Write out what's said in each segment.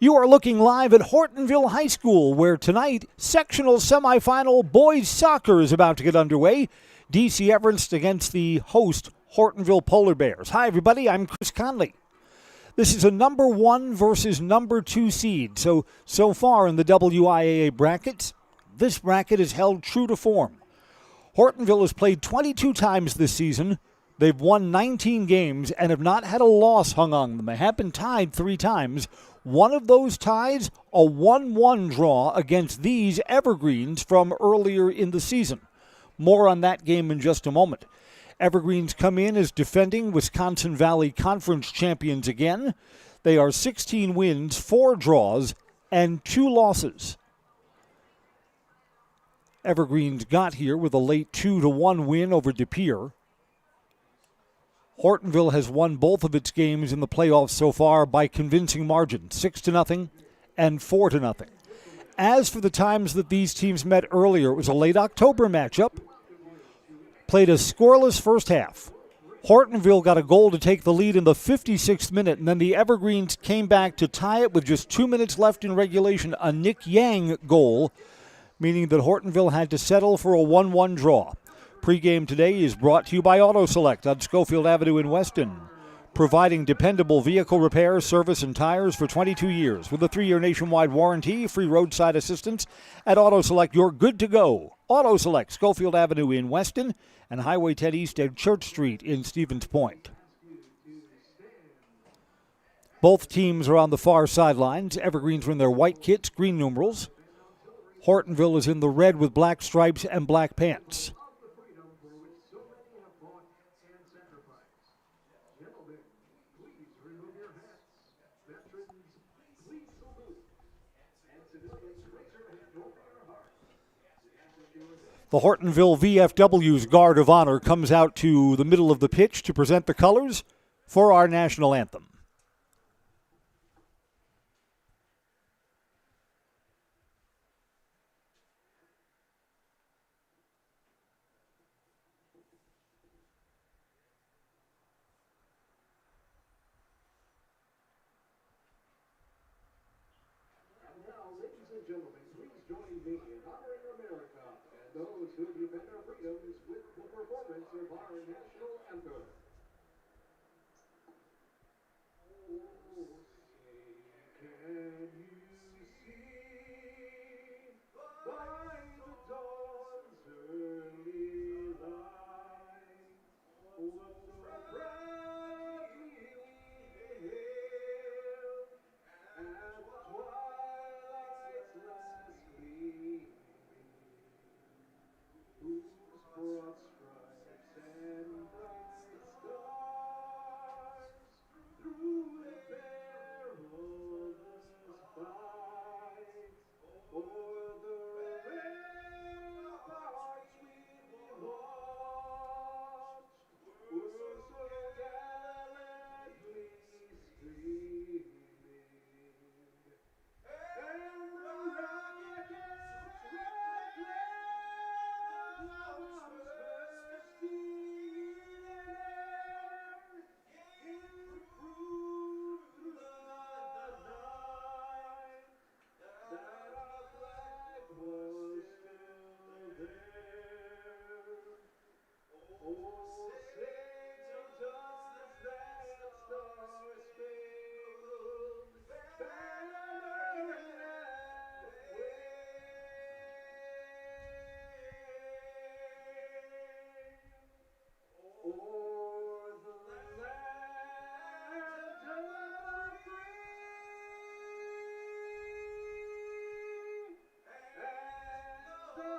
You are looking live at Hortonville High School, where tonight, Sectional Semifinal boys soccer is about to get underway. DC Everest against the host, Hortonville Polar Bears. Hi, everybody. I'm Chris Conley. This is a number 1 versus number 2 seed. So far in the WIAA brackets, this bracket is held true to form. Hortonville has played 22 times this season. They've won 19 games and have not had a loss hung on them. They have been tied 3 times. One of those ties, a 1-1 draw against these Evergreens from earlier in the season. More on that game in just a moment. Evergreens come in as defending Wisconsin Valley Conference champions again. They are 16 wins, 4 draws, and 2 losses. Evergreens got here with a late 2-1 win over De Pere. Hortonville has won both of its games in the playoffs so far by convincing margin, 6-0 and 4-0. As for the times that these teams met earlier, it was a late October matchup. Played a scoreless first half. Hortonville got a goal to take the lead in the 56th minute, and then the Evergreens came back to tie it with just 2 minutes left in regulation, a Nick Yang goal, meaning that Hortonville had to settle for a 1-1 draw. Pregame today is brought to you by Auto Select on Schofield Avenue in Weston, providing dependable vehicle repair, service, and tires for 22 years. With a 3-year nationwide warranty, free roadside assistance. At Auto Select, you're good to go. Auto Select, Schofield Avenue in Weston, and Highway 10 East at Church Street in Stevens Point. Both teams are on the far sidelines. Evergreens are in their white kits, green numerals. Hortonville is in the red with black stripes and black pants. The Hortonville VFW's Guard of Honor comes out to the middle of the pitch to present the colors for our national anthem. And now, ladies and gentlemen, please join me in honoring America and those who defend our freedoms with the performance of our national anthem. Oh, say, can you see by the dawn's early light what so proudly we hailed at twilight's last gleaming, whose broad stripes and bright stars through the perilous fight o'er the ramparts we watched were so gallantly streaming. And the rocket's red glare was bursting in air, it proved through the night that our flag was still there. Oh, say does that star-spangled banner yet wave o'er the land of the free and the home of the brave?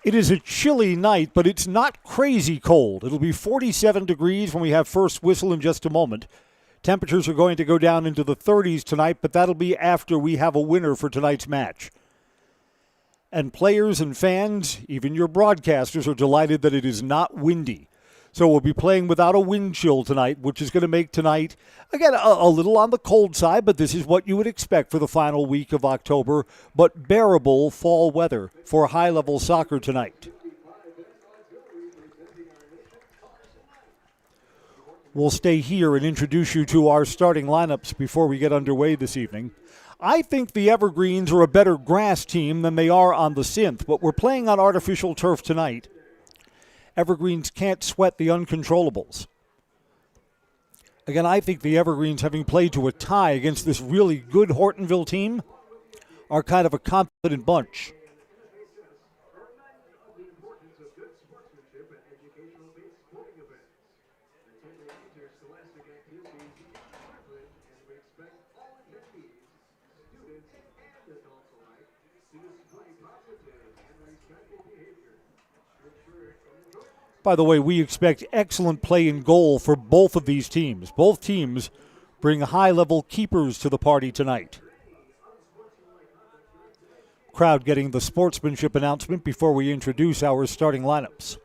It is a chilly night, but it's not crazy cold. It'll be 47 degrees when we have first whistle in just a moment. Temperatures are going to go down into the 30s tonight, but that'll be after we have a winner for tonight's match. And players and fans, even your broadcasters, are delighted that it is not windy. So we'll be playing without a wind chill tonight, which is going to make tonight, again, a little on the cold side, but this is what you would expect for the final week of October, but bearable fall weather for high-level soccer tonight. We'll stay here and introduce you to our starting lineups before we get underway this evening. I think the Evergreens are a better grass team than they are on the synth, but we're playing on artificial turf tonight. Evergreens can't sweat the uncontrollables. Again, I think the Evergreens, having played to a tie against this really good Hortonville team, are kind of a confident bunch. By the way, we expect excellent play in goal for both of these teams. Both teams bring high-level keepers to the party tonight. Crowd getting the sportsmanship announcement before we introduce our starting lineups.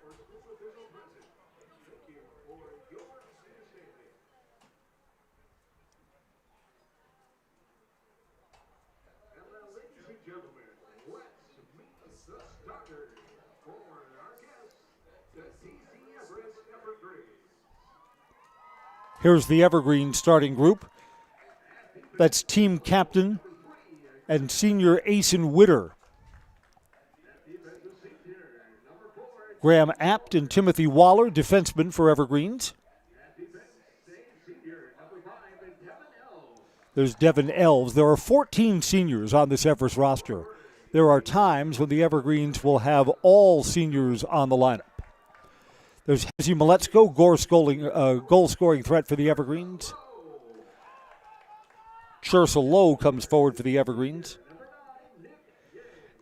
Here's the Evergreen starting group. That's team captain and senior Asen Witter. Graham Apt and Timothy Waller, defensemen for Evergreens. There's Devin Elves. There are 14 seniors on this Everest roster. There are times when the Evergreens will have all seniors on the lineup. There's Hezi Maletsko, goal-scoring threat for the Evergreens. Chursa Lowe comes forward for the Evergreens.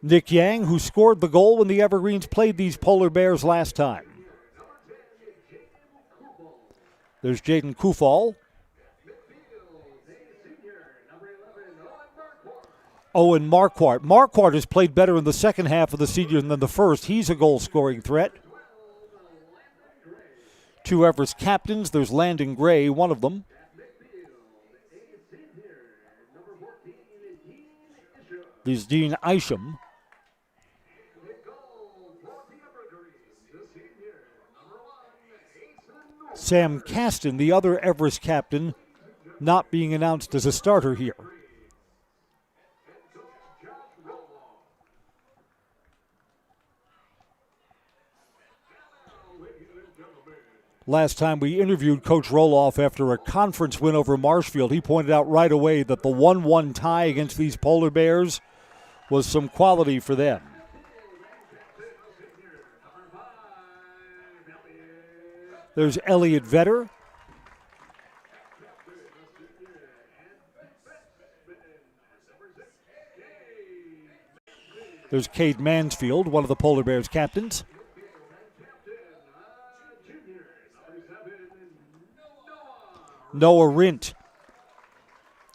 Nick Yang, who scored the goal when the Evergreens played these Polar Bears last time. There's Jaden Kufal. Owen Marquardt. Marquardt has played better in the second half of the season than the first. He's a goal-scoring threat. Two Everest captains. There's Landon Gray, one of them. There's Dean Isham. Sam Caston, the other Everest captain, not being announced as a starter here. Last time we interviewed Coach Roloff after a conference win over Marshfield, he pointed out right away that the 1-1 tie against these Polar Bears was some quality for them. There's Elliot Vetter. There's Cade Mansfield, one of the Polar Bears captains. Noah Rint.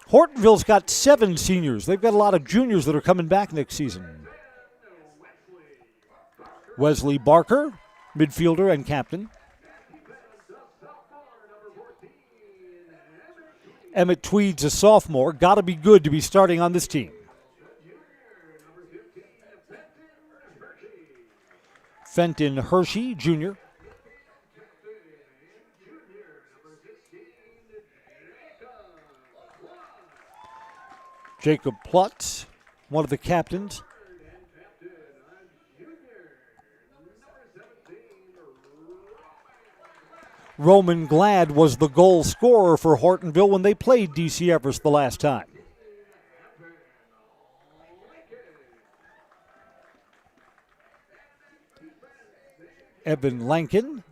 Hortonville's got 7 seniors. They've got a lot of juniors that are coming back next season. Wesley Barker, midfielder and captain. Emmett Tweed's a sophomore. Got to be good to be starting on this team. Fenton Hershey, junior. Jacob Plutz, one of the captains. Roman Glad was the goal scorer for Hortonville when they played DC Everest the last time. Evan Lankin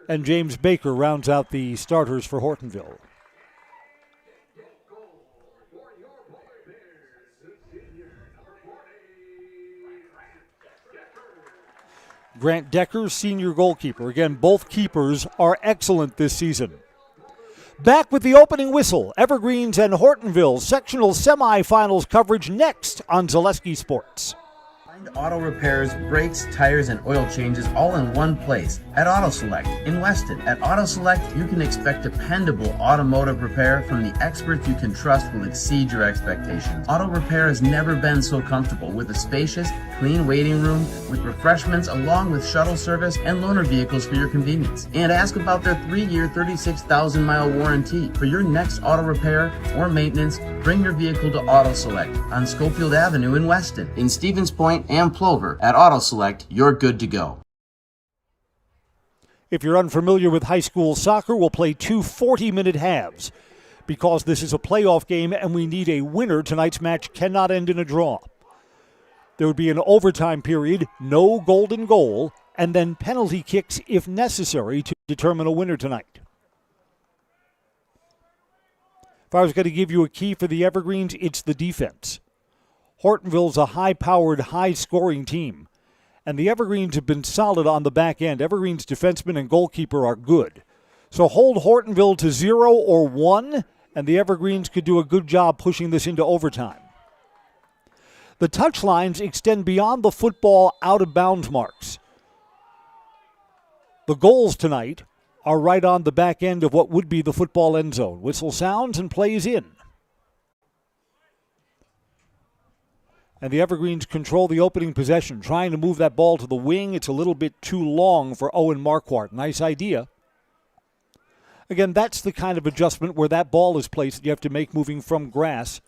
and James Baker rounds out the starters for Hortonville. Grant Decker, senior goalkeeper. Again, both keepers are excellent this season. Back with the opening whistle. Evergreens and Hortonville sectional semifinals coverage next on Zaleski Sports. Find auto repairs, brakes, tires, and oil changes all in one place at Auto Select in Weston. At Auto Select, you can expect dependable automotive repair from the experts you can trust will exceed your expectations. Auto repair has never been so comfortable with a spacious, clean waiting room with refreshments along with shuttle service and loaner vehicles for your convenience. And ask about their 3-year, 36,000-mile warranty. For your next auto repair or maintenance, bring your vehicle to Auto Select on Schofield Avenue in Weston. In Stevens Point and Plover, at Auto Select, you're good to go. If you're unfamiliar with high school soccer, we'll play 2 40-minute halves. Because this is a playoff game and we need a winner, tonight's match cannot end in a draw. There would be an overtime period, no golden goal, and then penalty kicks if necessary to determine a winner tonight. If I was going to give you a key for the Evergreens, it's the defense. Hortonville's a high-powered, high-scoring team, and the Evergreens have been solid on the back end. Evergreens' defenseman and goalkeeper are good. So hold Hortonville to 0 or 1, and the Evergreens could do a good job pushing this into overtime. The touchlines extend beyond the football out-of-bounds marks. The goals tonight are right on the back end of what would be the football end zone. Whistle sounds and plays in. And the Evergreens control the opening possession, trying to move that ball to the wing. It's a little bit too long for Owen Marquardt. Nice idea. Again, that's the kind of adjustment where that ball is placed that you have to make moving from grass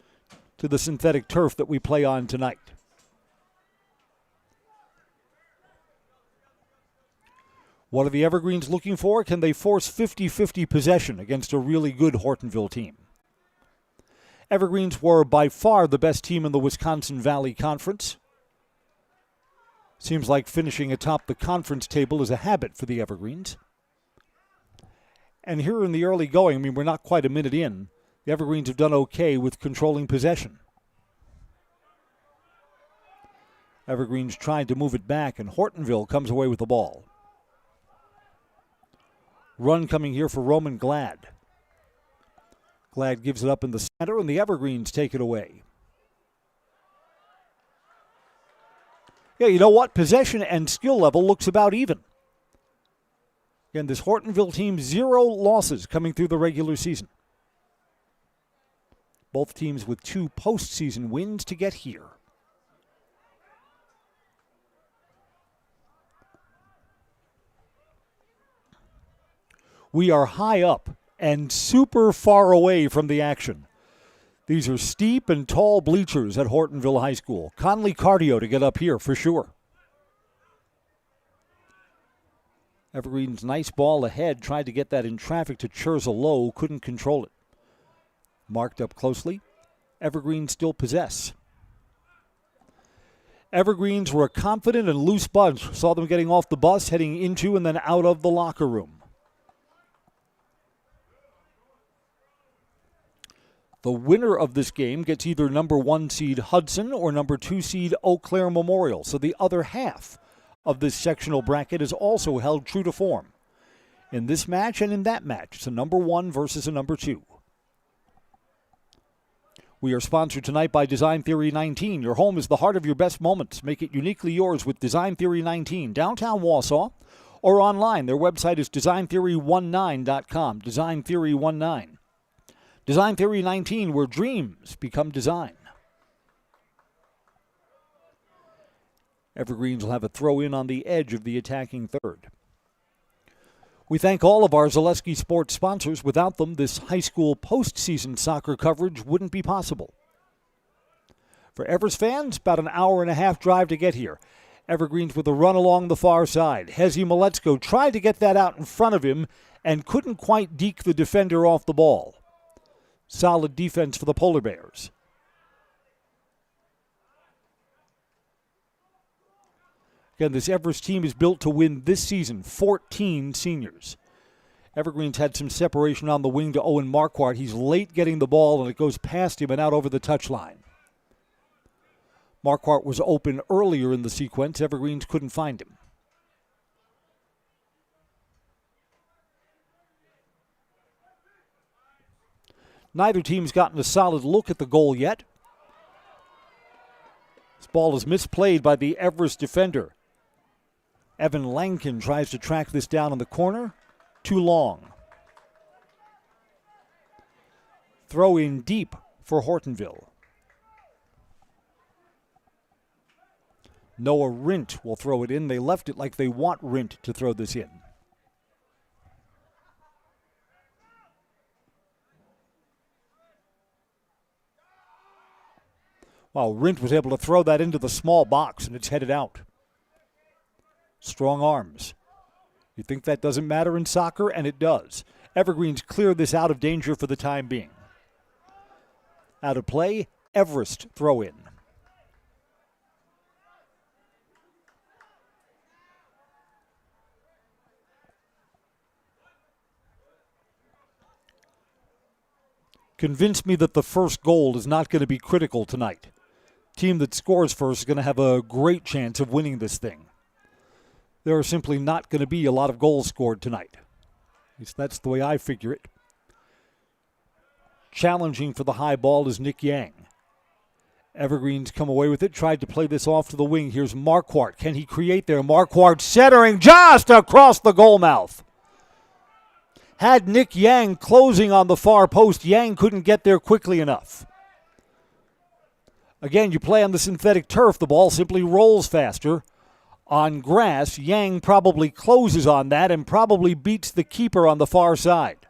to the synthetic turf that we play on tonight. What are the Evergreens looking for? Can they force 50-50 possession against a really good Hortonville team? Evergreens were by far the best team in the Wisconsin Valley Conference. Seems like finishing atop the conference table is a habit for the Evergreens. And here in the early going, we're not quite a minute in. The Evergreens have done okay with controlling possession. Evergreens tried to move it back, and Hortonville comes away with the ball. Run coming here for Roman Glad. Glad gives it up in the center, and the Evergreens take it away. Yeah, you know what? Possession and skill level looks about even. Again, this Hortonville team, 0 losses coming through the regular season. Both teams with 2 postseason wins to get here. We are high up and super far away from the action. These are steep and tall bleachers at Hortonville High School. Conley cardio to get up here for sure. Evergreen's nice ball ahead, tried to get that in traffic to Churza low, couldn't control it. Marked up closely. Evergreens still possess. Evergreens were a confident and loose bunch. Saw them getting off the bus, heading into and then out of the locker room. The winner of this game gets either number 1 seed Hudson or number 2 seed Eau Claire Memorial. So the other half of this sectional bracket is also held true to form. In this match and in that match, it's a number 1 versus a number 2. We are sponsored tonight by Design Theory 19. Your home is the heart of your best moments. Make it uniquely yours with Design Theory 19, downtown Wausau, or online. Their website is designtheory19.com, Design Theory 19. Design Theory 19, where dreams become design. Evergreens will have a throw in on the edge of the attacking third. We thank all of our Zaleski Sports sponsors. Without them, this high school postseason soccer coverage wouldn't be possible. For Everest fans, about an hour and a half drive to get here. Evergreens with a run along the far side. Hezi Maletsko tried to get that out in front of him and couldn't quite deke the defender off the ball. Solid defense for the Polar Bears. Again, this Everest team is built to win this season, 14 seniors. Evergreens had some separation on the wing to Owen Marquardt. He's late getting the ball, and it goes past him and out over the touchline. Marquardt was open earlier in the sequence. Evergreens couldn't find him. Neither team's gotten a solid look at the goal yet. This ball is misplayed by the Everest defender. Evan Lankin tries to track this down in the corner. Too long. Throw in deep for Hortonville. Noah Rint will throw it in. They left it like they want Rint to throw this in. Wow, Rint was able to throw that into the small box, and it's headed out. Strong arms. You think that doesn't matter in soccer? And it does. Evergreens clear this out of danger for the time being. Out of play, Everest throw in. Convince me that the first goal is not going to be critical tonight. Team that scores first is going to have a great chance of winning this thing. There are simply not going to be a lot of goals scored tonight. At least that's the way I figure it. Challenging for the high ball is Nick Yang. Evergreens come away with it, tried to play this off to the wing. Here's Marquardt. Can he create there? Marquardt centering just across the goal mouth. Had Nick Yang closing on the far post, Yang couldn't get there quickly enough. Again, you play on the synthetic turf, the ball simply rolls faster. On grass, Yang probably closes on that and probably beats the keeper on the far side.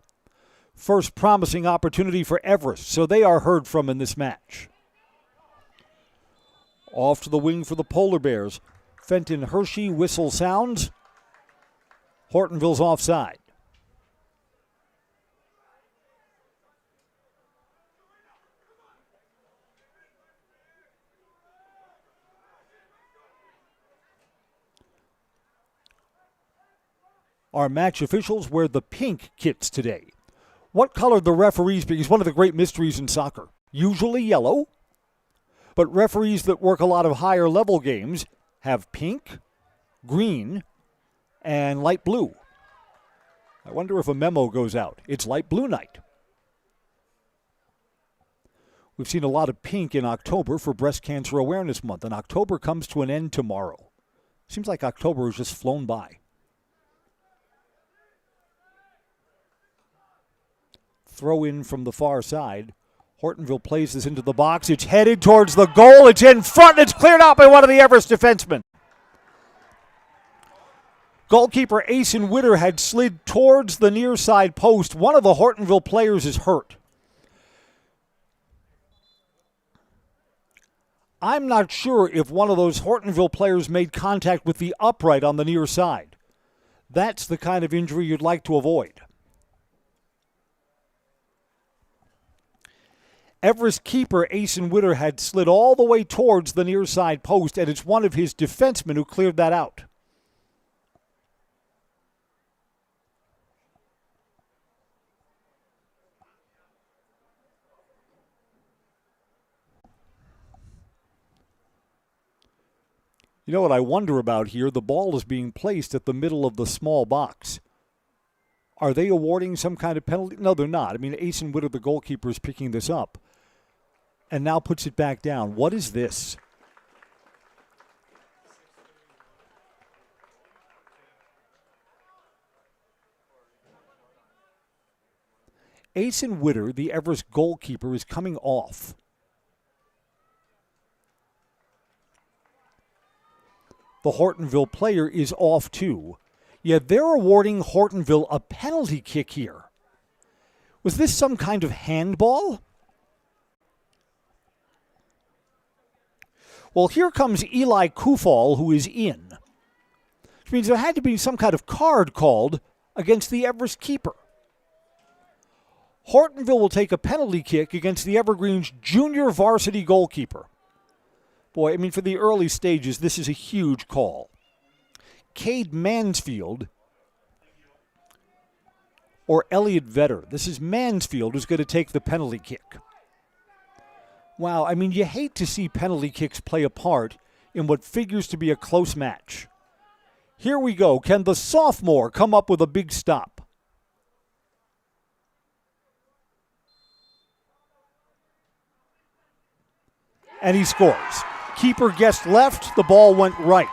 First promising opportunity for Everest, so they are heard from in this match. Off to the wing for the Polar Bears. Fenton Hershey, whistle sounds. Hortonville's offside. Our match officials wear the pink kits today. What color the referees pick is one of the great mysteries in soccer. Usually yellow, but referees that work a lot of higher level games have pink, green, and light blue. I wonder if a memo goes out. It's light blue night. We've seen a lot of pink in October for Breast Cancer Awareness Month, and October comes to an end tomorrow. Seems like October has just flown by. Throw in from the far side. Hortonville plays this into the box. It's headed towards the goal. It's in front. It's cleared out by one of the Everest defensemen. Goalkeeper Asen Witter had slid towards the near side post. One of the Hortonville players is hurt. I'm not sure if one of those Hortonville players made contact with the upright on the near side. That's the kind of injury you'd like to avoid. Everest keeper Asen Witter had slid all the way towards the near side post, and it's one of his defensemen who cleared that out. You know what I wonder about here? The ball is being placed at the middle of the small box. Are they awarding some kind of penalty? No, they're not. I mean, Asen Witter, the goalkeeper, is picking this up and now puts it back down. What is this? Asen Witter, the Everest goalkeeper, is coming off. The Hortonville player is off too. Yet they're awarding Hortonville a penalty kick here. Was this some kind of handball? Well, here comes Eli Kufal, who is in. Which means there had to be some kind of card called against the Everest keeper. Hortonville will take a penalty kick against the Evergreens junior varsity goalkeeper. Boy, I mean, for the early stages, this is a huge call. Cade Mansfield or Elliot Vetter. This is Mansfield who's going to take the penalty kick. Wow, I mean, you hate to see penalty kicks play a part in what figures to be a close match. Here we go. Can the sophomore come up with a big stop? And he scores. Keeper guessed left. The ball went right.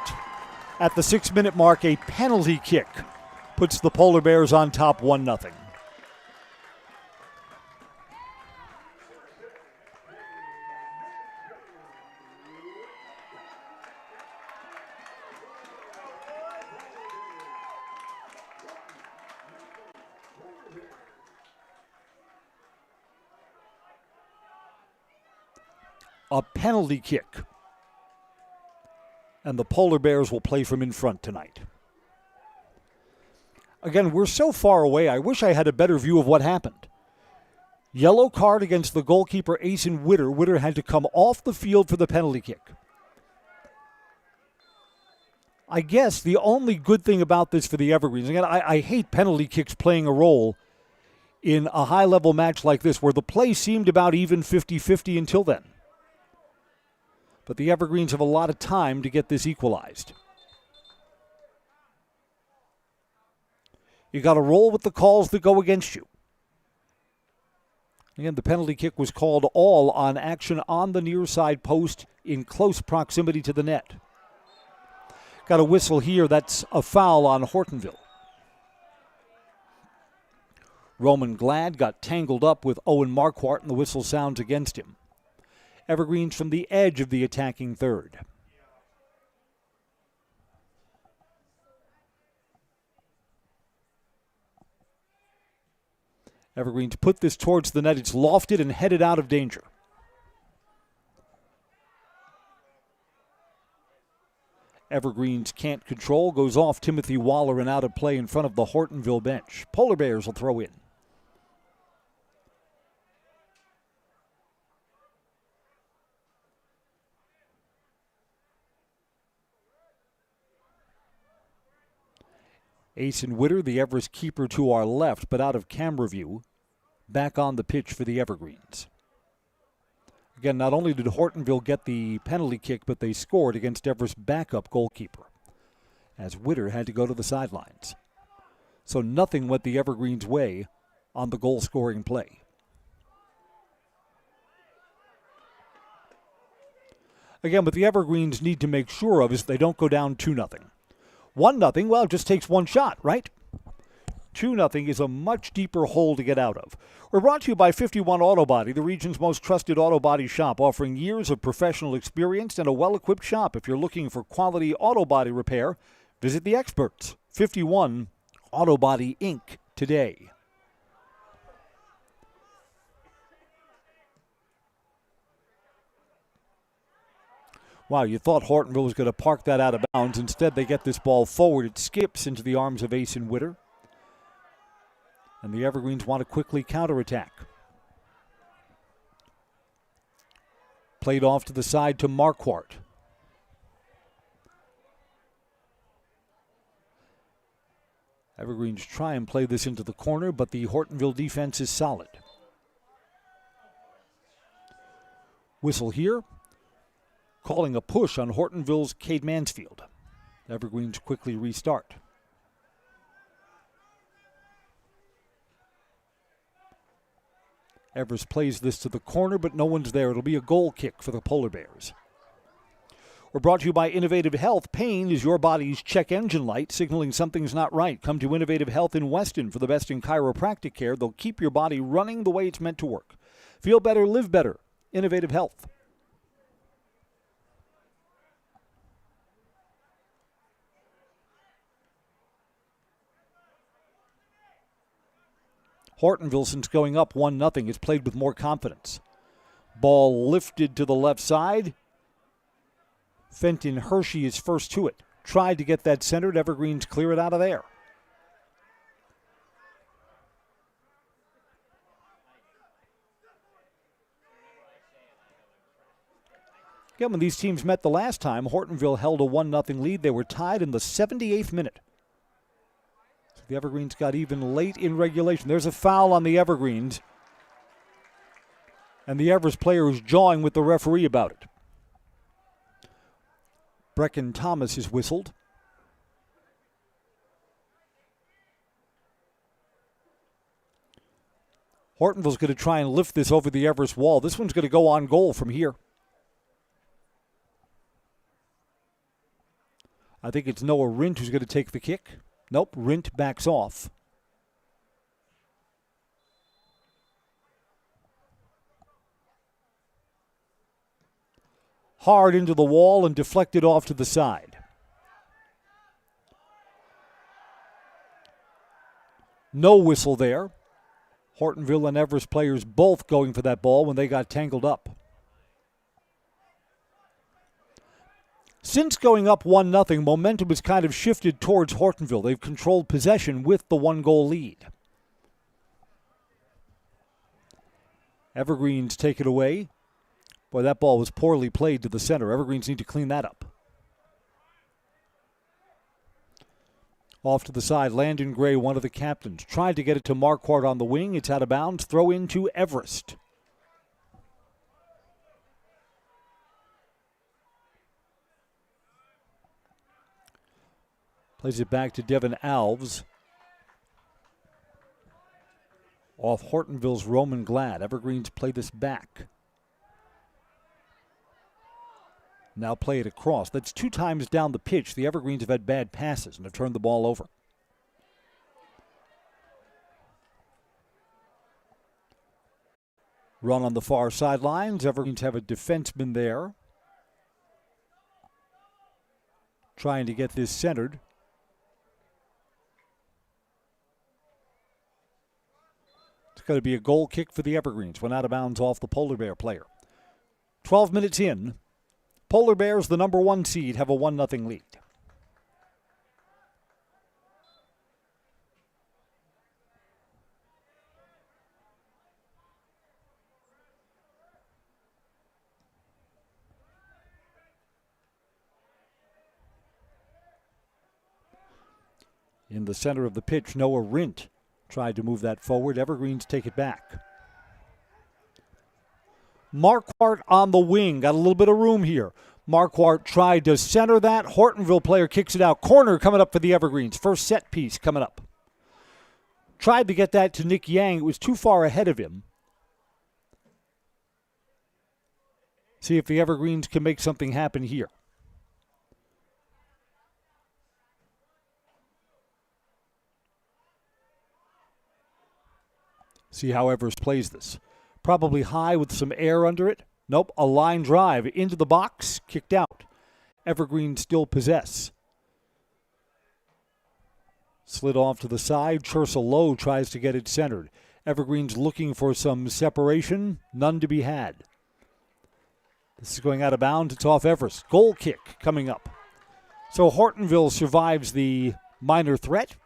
At the 6-minute mark, a penalty kick puts the Polar Bears on top 1-0. A penalty kick. And the Polar Bears will play from in front tonight. Again, we're so far away, I wish I had a better view of what happened. Yellow card against the goalkeeper, Asen Witter. Witter had to come off the field for the penalty kick. I guess the only good thing about this for the Evergreens, again, I hate penalty kicks playing a role in a high-level match like this where the play seemed about even 50-50 until then. But the Evergreens have a lot of time to get this equalized. You got to roll with the calls that go against you. Again, the penalty kick was called all on action on the near side post in close proximity to the net. Got a whistle here. That's a foul on Hortonville. Roman Glad got tangled up with Owen Marquardt, and the whistle sounds against him. Evergreens from the edge of the attacking third. Evergreens put this towards the net. It's lofted and headed out of danger. Evergreens can't control, goes off Timothy Waller and out of play in front of the Hortonville bench. Polar Bears will throw in. Asen Witter, the Everest keeper, to our left, but out of camera view, back on the pitch for the Evergreens. Again, not only did Hortonville get the penalty kick, but they scored against Everest's backup goalkeeper, as Witter had to go to the sidelines. So nothing went the Evergreens' way on the goal-scoring play. Again, what the Evergreens need to make sure of is they don't go down 2-0. 1-0, well, it just takes one shot, right? 2-0 is a much deeper hole to get out of. We're brought to you by 51 Auto Body, the region's most trusted auto body shop, offering years of professional experience and a well-equipped shop. If you're looking for quality auto body repair, visit the experts. 51 Auto Body Inc. today. Wow, you thought Hortonville was going to park that out of bounds. Instead, they get this ball forward. It skips into the arms of Asen Witter. And the Evergreens want to quickly counterattack. Played off to the side to Marquardt. Evergreens try and play this into the corner, but the Hortonville defense is solid. Whistle here. Calling a push on Hortonville's Cade Mansfield. Evergreens quickly restart. Everest plays this to the corner, but no one's there. It'll be a goal kick for the Polar Bears. We're brought to you by Innovative Health. Pain is your body's check engine light, signaling something's not right. Come to Innovative Health in Weston for the best in chiropractic care. They'll keep your body running the way it's meant to work. Feel better, live better. Innovative Health. Hortonville, since going up 1-0, has played with more confidence. Ball lifted to the left side. Fenton Hershey is first to it. Tried to get that centered. Evergreens clear it out of there. Again, when these teams met the last time, Hortonville held a 1-0 lead. They were tied in the 78th minute. The Evergreens got even late in regulation. There's a foul on the Evergreens. And the Everest player is jawing with the referee about it. Brecken Thomas is whistled. Hortonville's going to try and lift this over the Everest wall. This one's going to go on goal from here. I think it's Noah Rint who's going to take the kick. Nope, Rint backs off. Hard into the wall and deflected off to the side. No whistle there. Hortonville and Everest players both going for that ball when they got tangled up. Since going up 1-0, momentum has kind of shifted towards Hortonville. They've controlled possession with the 1-goal lead. Evergreens take it away. Boy, that ball was poorly played to the center. Evergreens need to clean that up. Off to the side, Landon Gray, one of the captains. Tried to get it to Marquardt on the wing. It's out of bounds. Throw in to Everest. Plays it back to Devin Alves. Off Hortonville's Roman Glad. Evergreens play this back. Now play it across. That's 2 times down the pitch. The Evergreens have had bad passes and have turned the ball over. Run on the far sidelines. Evergreens have a defenseman there. Trying to get this centered. It's going to be a goal kick for the Evergreens. Went out of bounds off the Polar Bear player. 12 minutes in. Polar Bears, the number 1 seed, have a 1-0 lead. In the center of the pitch, Noah Rint tried to move that forward. Evergreens take it back. Marquardt on the wing. Got a little bit of room here. Marquardt tried to center that. Hortonville player kicks it out. Corner coming up for the Evergreens. First set piece coming up. Tried to get that to Nick Yang. It was too far ahead of him. See if the Evergreens can make something happen here. See how Everest plays this. Probably high with some air under it. Nope, a line drive into the box, kicked out. Evergreen still possess. Slid off to the side. Chursa Lowe tries to get it centered. Evergreen's looking for some separation. None to be had. This is going out of bounds. It's off Everest. Goal kick coming up. So Hortonville survives the minor threat.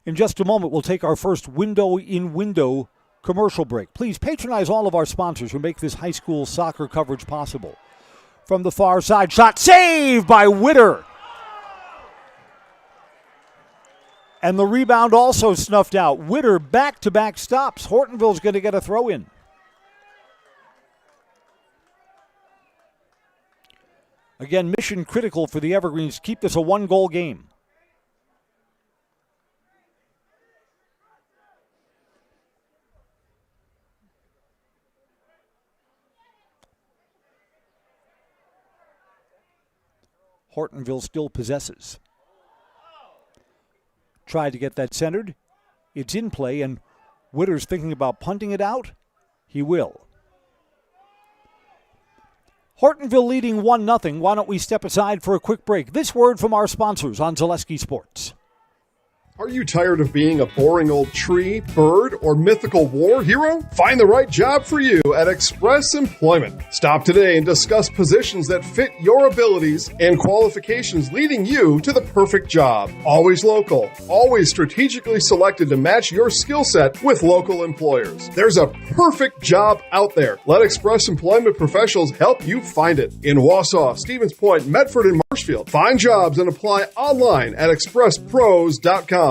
In just a moment, we'll take our first window-in-window commercial break. Please patronize all of our sponsors who make this high school soccer coverage possible. From the far side, shot saved by Witter. And the rebound also snuffed out. Witter back-to-back stops. Hortonville's going to get a throw-in. Again, mission critical for the Evergreens to keep this a 1-goal game. Hortonville still possesses. Tried to get that centered. It's in play, and Witter's thinking about punting it out. He will. Hortonville leading 1-0. Why don't we step aside for a quick break? This word from our sponsors on Zaleski Sports. Are you tired of being a boring old tree, bird, or mythical war hero? Find the right job for you at Express Employment. Stop today and discuss positions that fit your abilities and qualifications, leading you to the perfect job. Always local, always strategically selected to match your skill set with local employers. There's a perfect job out there. Let Express Employment professionals help you find it. In Wausau, Stevens Point, Medford, and Marshfield. Find jobs and apply online at expresspros.com.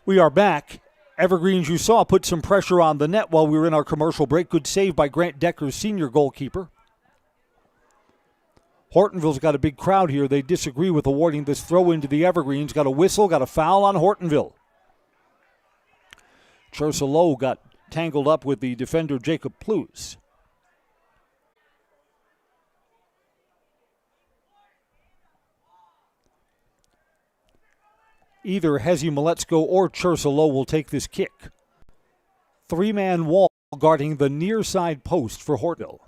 We are back. Evergreens, you saw, put some pressure on the net while we were in our commercial break. Good save by Grant Decker, senior goalkeeper. Hortonville's got a big crowd here. They disagree with awarding this throw into the Evergreens. Got a whistle, got a foul on Hortonville. Chercelo got tangled up with the defender Jacob Plews. Either Hezi Maletsko or Chercelo will take this kick. Three-man wall guarding the near side post for Hortonville.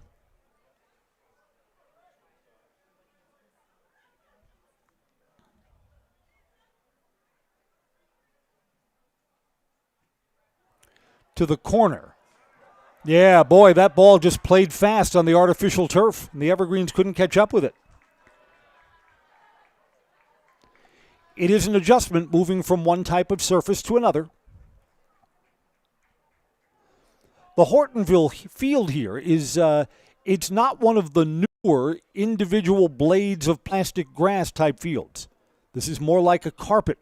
To the corner. Yeah, boy, that ball just played fast on the artificial turf, and the Evergreens couldn't catch up with it. It is an adjustment moving from one type of surface to another. The Hortonville field here is, it's not one of the newer individual blades of plastic grass type fields. This is more like a carpet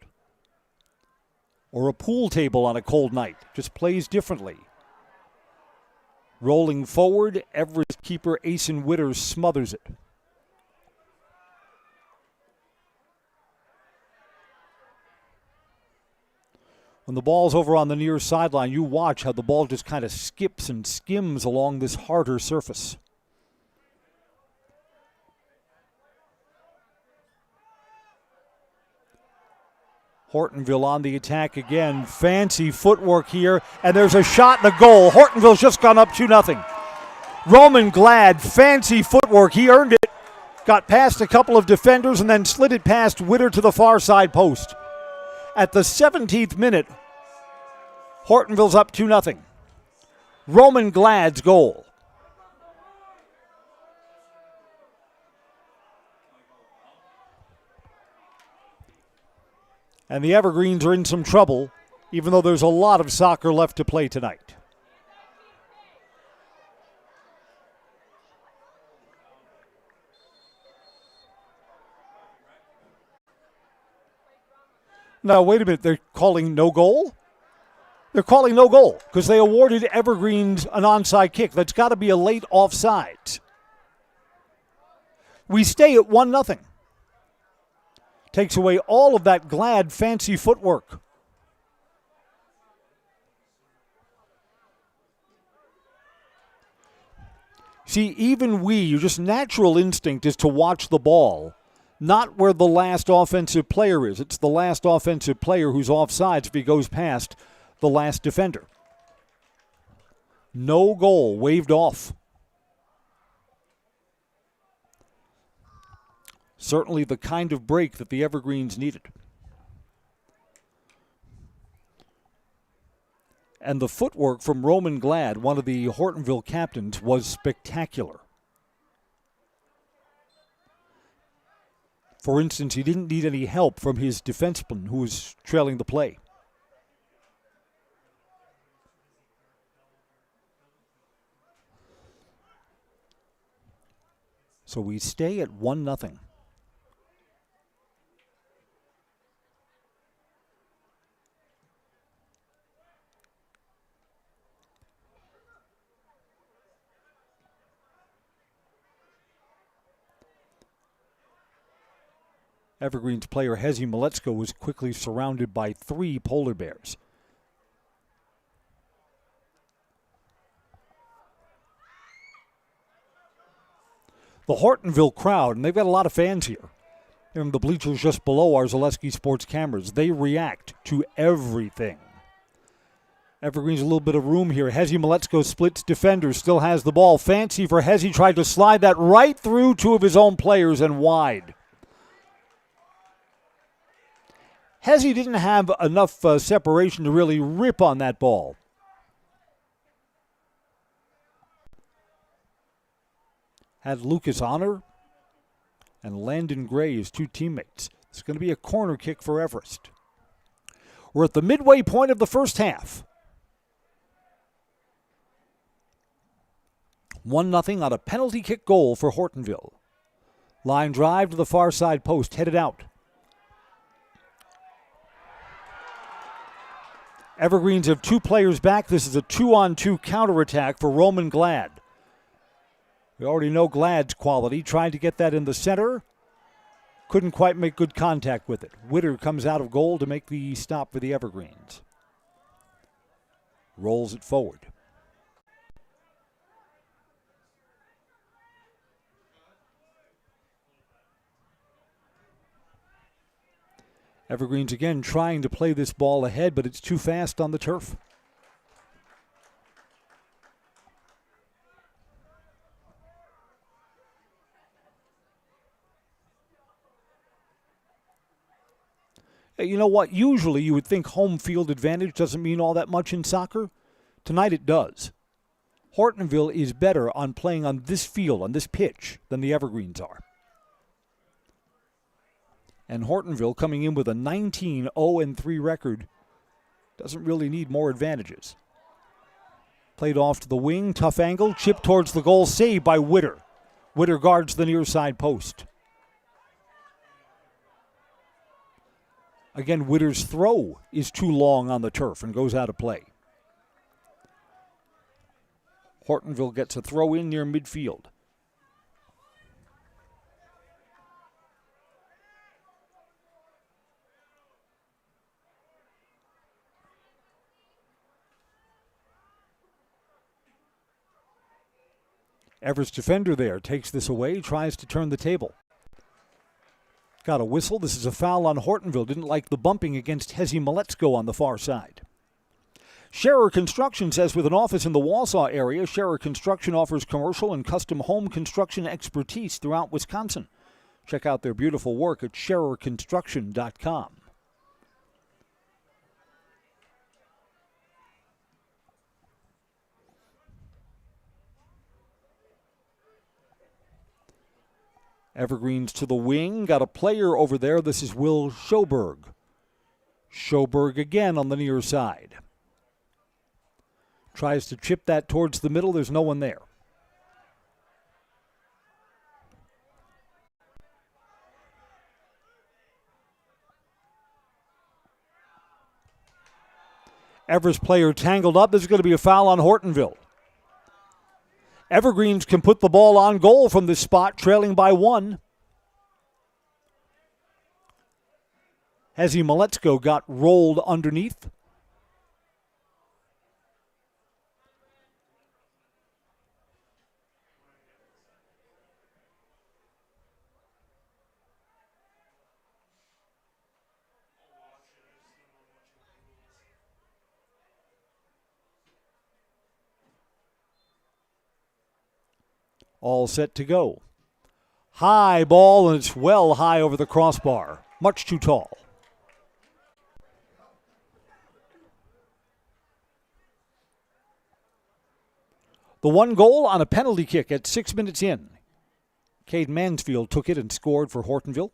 or a pool table on a cold night. Just plays differently. Rolling forward, Everest keeper Asen Witters smothers it. When the ball's over on the near sideline, you watch how the ball just kind of skips and skims along this harder surface. Hortonville on the attack again. Fancy footwork here, and there's a shot and a goal. Hortonville's just gone up 2-0. Roman Glad, fancy footwork. He earned it. Got past a couple of defenders and then slid it past Witter to the far side post. At the 17th minute, Hortonville's up 2-0. Roman Glad's goal. And the Evergreens are in some trouble, even though there's a lot of soccer left to play tonight. Now, wait a minute. They're calling no goal? They're calling no goal because they awarded Evergreens an onside kick. That's got to be a late offside. We stay at 1-0. Takes away all of that Glad fancy footwork. See, even your just natural instinct is to watch the ball, not where the last offensive player is. It's the last offensive player who's offsides if he goes past the last defender. No goal, waved off. Certainly the kind of break that the Evergreens needed. And the footwork from Roman Glad, one of the Hortonville captains, was spectacular. For instance, he didn't need any help from his defenseman who was trailing the play. So we stay at 1-0. Evergreens player Hezi Maletsko was quickly surrounded by 3 polar bears. The Hortonville crowd, and they've got a lot of fans here, in the bleachers just below our Zaleski Sports cameras, they react to everything. Evergreens a little bit of room here. Hezi Maletsko splits defenders, still has the ball. Fancy for Hezi, tried to slide that right through 2 of his own players and wide. Hezi didn't have enough separation to really rip on that ball. Had Lucas Honor and Landon Gray as 2 teammates. It's going to be a corner kick for Everest. We're at the midway point of the first half. 1-0 on a penalty kick goal for Hortonville. Line drive to the far side post, headed out. Evergreens have 2 players back. This is a 2-on-2 counterattack for Roman Glad. We already know Glad's quality. Tried to get that in the center. Couldn't quite make good contact with it. Witter comes out of goal to make the stop for the Evergreens. Rolls it forward. Evergreens again trying to play this ball ahead, but it's too fast on the turf. You know what? Usually you would think home field advantage doesn't mean all that much in soccer. Tonight it does. Hortonville is better on playing on this field, on this pitch, than the Evergreens are. And Hortonville, coming in with a 19-0-3 record, doesn't really need more advantages. Played off to the wing, tough angle, chip towards the goal, saved by Witter. Witter guards the near side post. Again, Witter's throw is too long on the turf and goes out of play. Hortonville gets a throw in near midfield. Everest defender there takes this away, tries to turn the table. Got a whistle. This is a foul on Hortonville. Didn't like the bumping against Hezi Maletsko on the far side. Scherer Construction says with an office in the Wausau area, Scherer Construction offers commercial and custom home construction expertise throughout Wisconsin. Check out their beautiful work at schererconstruction.com. Evergreens to the wing. Got a player over there. This is Will Schoberg. Schoberg again on the near side. Tries to chip that towards the middle. There's no one there. Everest player tangled up. This is going to be a foul on Hortonville. Evergreens can put the ball on goal from this spot, trailing by 1. Hezi Maletsko got rolled underneath. All set to go. High ball, and it's well high over the crossbar. Much too tall. The 1 goal on a penalty kick at 6 minutes in. Cade Mansfield took it and scored for Hortonville.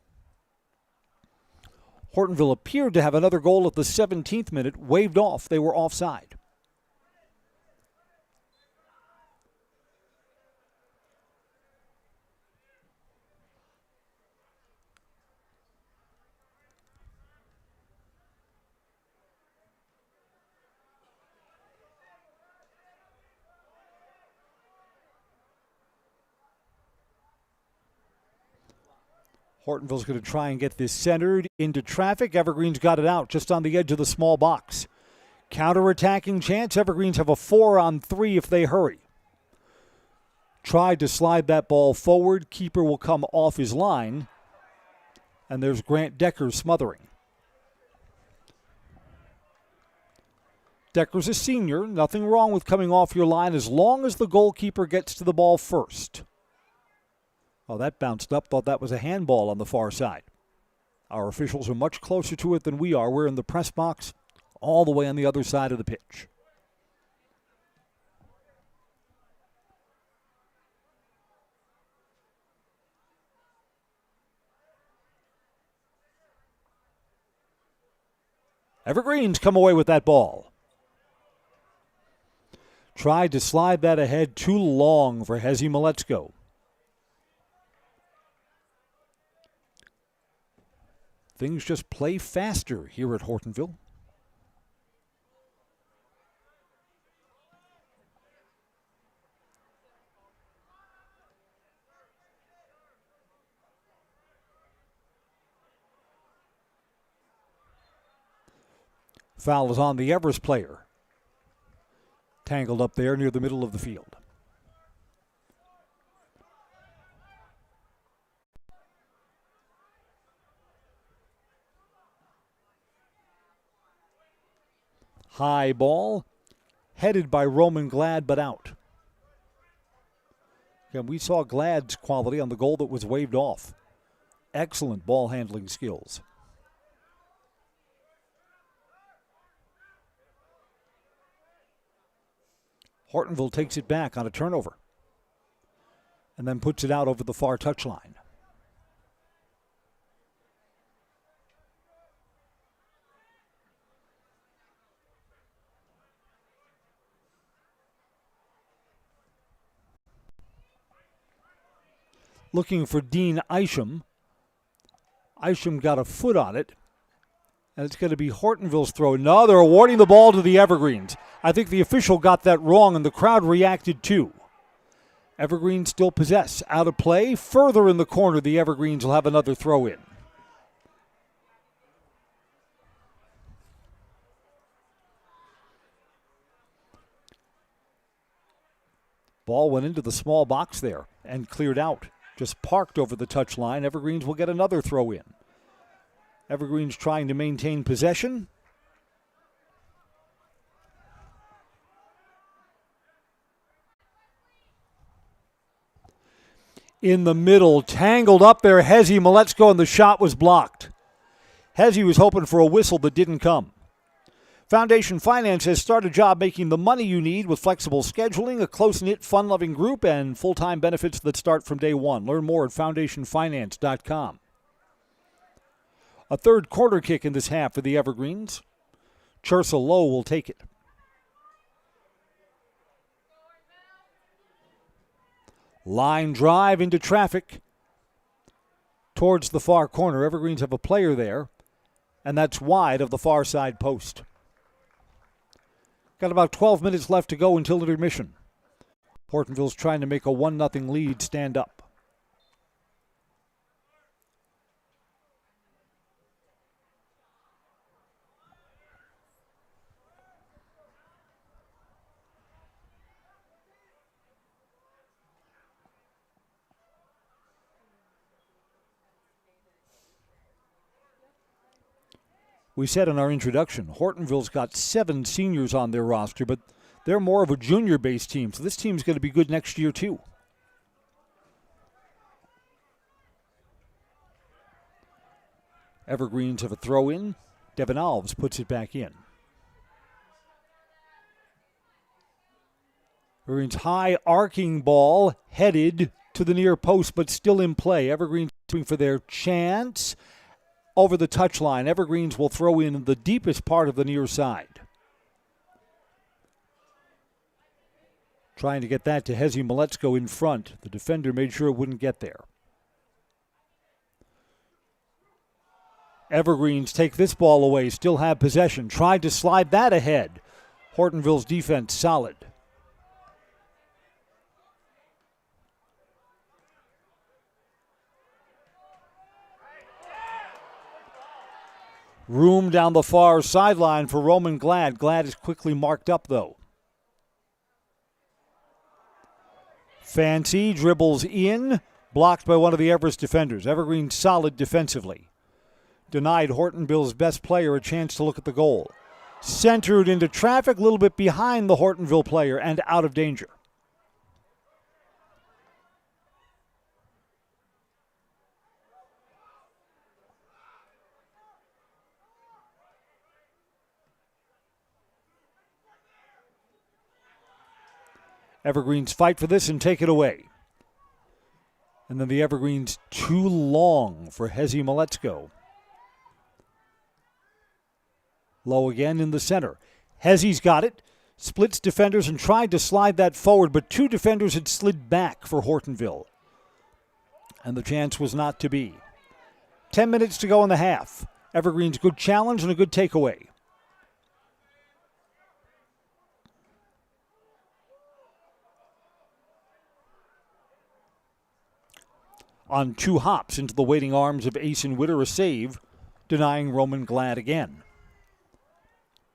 Hortonville appeared to have another goal at the 17th minute, waved off. They were offside. Hortonville's going to try and get this centered into traffic. Evergreens got it out just on the edge of the small box. Counter-attacking chance. Evergreens have a 4-on-3 if they hurry. Tried to slide that ball forward. Keeper will come off his line. And there's Grant Decker smothering. Decker's a senior. Nothing wrong with coming off your line as long as the goalkeeper gets to the ball first. Oh, that bounced up. Thought that was a handball on the far side. Our officials are much closer to it than we are. We're in the press box all the way on the other side of the pitch. Evergreens come away with that ball. Tried to slide that ahead, too long for Hezi Maletsko. Things just play faster here at Hortonville. Foul is on the Everest player. Tangled up there near the middle of the field. High ball, headed by Roman Glad, but out. Again, we saw Glad's quality on the goal that was waved off. Excellent ball handling skills. Hortonville takes it back on a turnover and then puts it out over the far touchline. Looking for Dean Isham. Isham got a foot on it, and it's going to be Hortonville's throw. No, they're awarding the ball to the Evergreens. I think the official got that wrong, and the crowd reacted too. Evergreens still possess. Out of play. Further in the corner, the Evergreens will have another throw in. Ball went into the small box there and cleared out. Just parked over the touchline. Evergreens will get another throw in. Evergreens trying to maintain possession. In the middle, tangled up there, Hezi Maletsko, and the shot was blocked. Hezi was hoping for a whistle that didn't come. Foundation Finance has started a job making the money you need with flexible scheduling, a close-knit, fun-loving group, and full-time benefits that start from day one. Learn more at foundationfinance.com. A third corner kick in this half for the Evergreens. Chursa Lowe will take it. Line drive into traffic towards the far corner. Evergreens have a player there, and that's wide of the far side post. Got about 12 minutes left to go until intermission. Hortonville's trying to make a 1-0 lead stand up. We said in our introduction, Hortonville's got 7 seniors on their roster, but they're more of a junior-based team, so this team's going to be good next year too. Evergreens have a throw in. Devin Alves puts it back in. Evergreens high arcing ball headed to the near post, but still in play. Evergreens looking for their chance. Over the touchline, Evergreens will throw in the deepest part of the near side. Trying to get that to Hezi Maletsko in front. The defender made sure it wouldn't get there. Evergreens take this ball away, still have possession. Tried to slide that ahead. Hortonville's defense solid. Room down the far sideline for Roman Glad. Glad is quickly marked up, though. Fancy dribbles in, blocked by one of the Everest defenders. Evergreen solid defensively. Denied Hortonville's best player a chance to look at the goal. Centered into traffic, a little bit behind the Hortonville player and out of danger. Evergreens fight for this and take it away. And then the Evergreens too long for Hezi Maletsko. Low again in the center. Hezi's got it. Splits defenders and tried to slide that forward, but 2 defenders had slid back for Hortonville. And the chance was not to be. 10 minutes to go in the half. Evergreens good challenge and a good takeaway. On 2 hops into the waiting arms of Asen Witter, a save, denying Roman Glad again.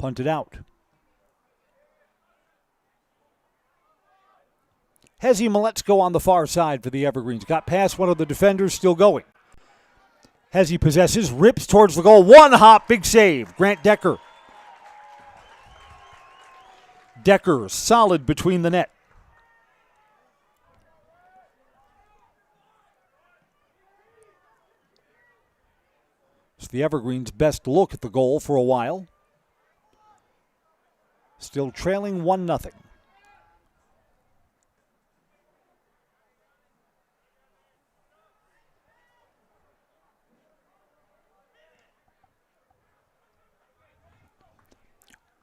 punted out. Hezi Maletsko on the far side for the Evergreens. Got past one of the defenders, still going. Hezi possesses, rips towards the goal. One hop, big save. Grant Decker. Decker solid between the net. It's the Evergreens' best look at the goal for a while. Still trailing 1-0.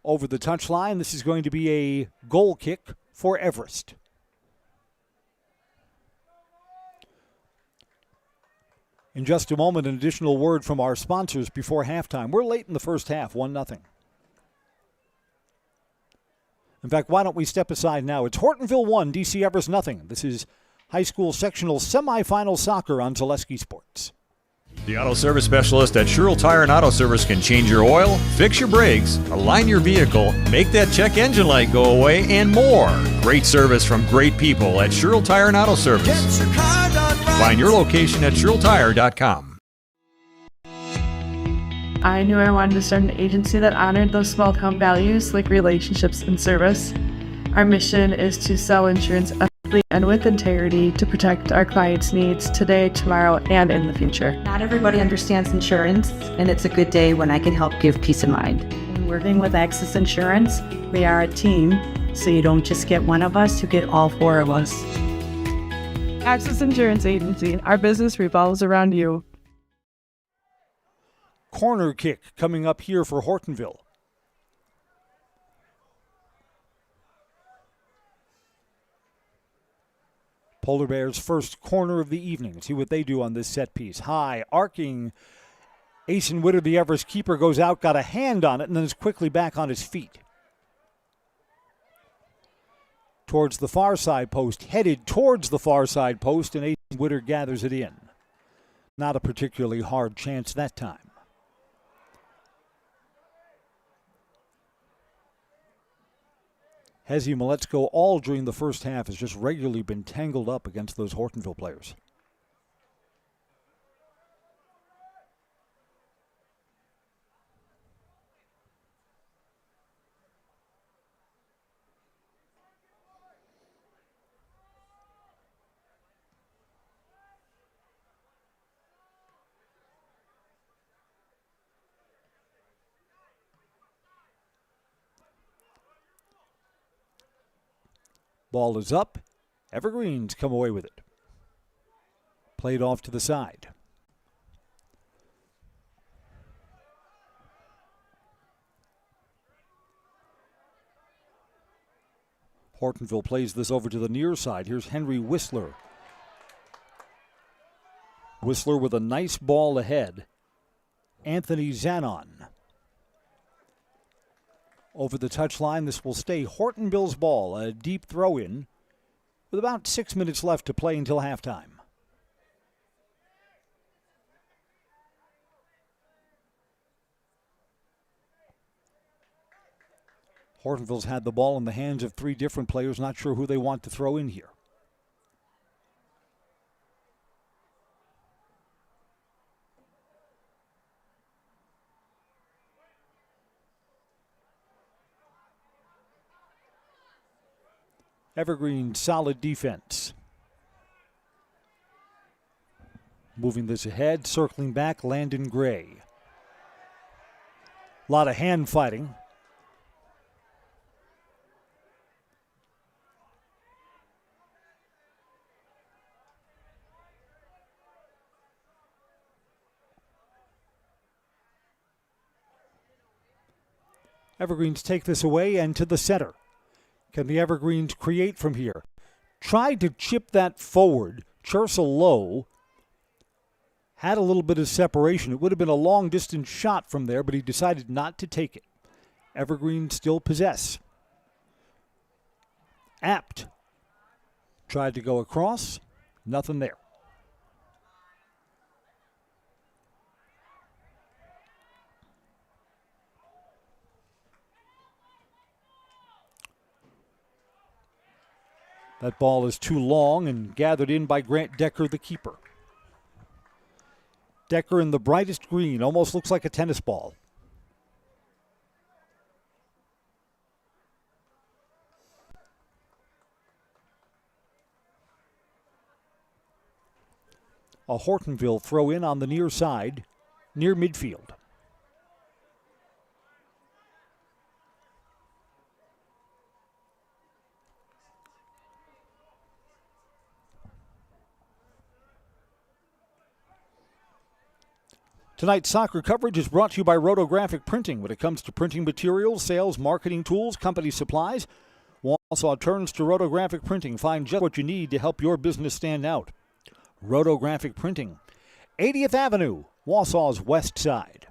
Over the touchline, this is going to be a goal kick for Everest. In just a moment, an additional word from our sponsors before halftime. We're late in the first half, 1-0. In fact, why don't we step aside now? It's Hortonville 1, DC Everest 0. This is high school sectional semifinal soccer on Zaleski Sports. The auto service specialist at Sherrill Tire and Auto Service can change your oil, fix your brakes, align your vehicle, make that check engine light go away, and more. Great service from great people at Sherrill Tire and Auto Service. Find your location at SherrillTire.com. I knew I wanted to start an agency that honored those small town values like relationships and service. Our mission is to sell insurance ethically and with integrity to protect our clients' needs today, tomorrow, and in the future. Not everybody understands insurance, and it's a good day when I can help give peace of mind. When working with Access Insurance, we are a team, so you don't just get one of us, you get all four of us. Access Insurance Agency, our business revolves around you. Corner kick coming up here for Hortonville. Polar Bears' first corner of the evening. See what they do on this set piece. High, arcing. Asen Witter, the Everest keeper, goes out, got a hand on it, and then is quickly back on his feet. Towards the far side post, headed towards the far side post, and Asen Witter gathers it in. Not a particularly hard chance that time. Hezi Maletsko all during the first half has just regularly been tangled up against those Hortonville players. Ball is up. Evergreens come away with it. Played off to the side. Hortonville plays this over to the near side. Here's Henry Whistler. Whistler with a nice ball ahead. Anthony Zanon. Over the touchline, this will stay Hortonville's ball, a deep throw-in with about 6 minutes left to play until halftime. Hortonville's had the ball in the hands of three different players, not sure who they want to throw in here. Evergreen, solid defense. Moving this ahead, circling back, Landon Gray. A lot of hand fighting. Evergreens take this away and to the center. Can the Evergreens create from here? Tried to chip that forward. Churchill low. Had a little bit of separation. It would have been a long distance shot from there, but he decided not to take it. Evergreens still possess. Apt. Tried to go across. Nothing there. That ball is too long and gathered in by Grant Decker, the keeper. Decker in the brightest green, almost looks like a tennis ball. A Hortonville throw in on the near side, near midfield. Tonight's soccer coverage is brought to you by Rotographic Printing. When it comes to printing materials, sales, marketing tools, company supplies, Wausau turns to Rotographic Printing. Find just what you need to help your business stand out. Rotographic Printing, 80th Avenue, Wausau's west side.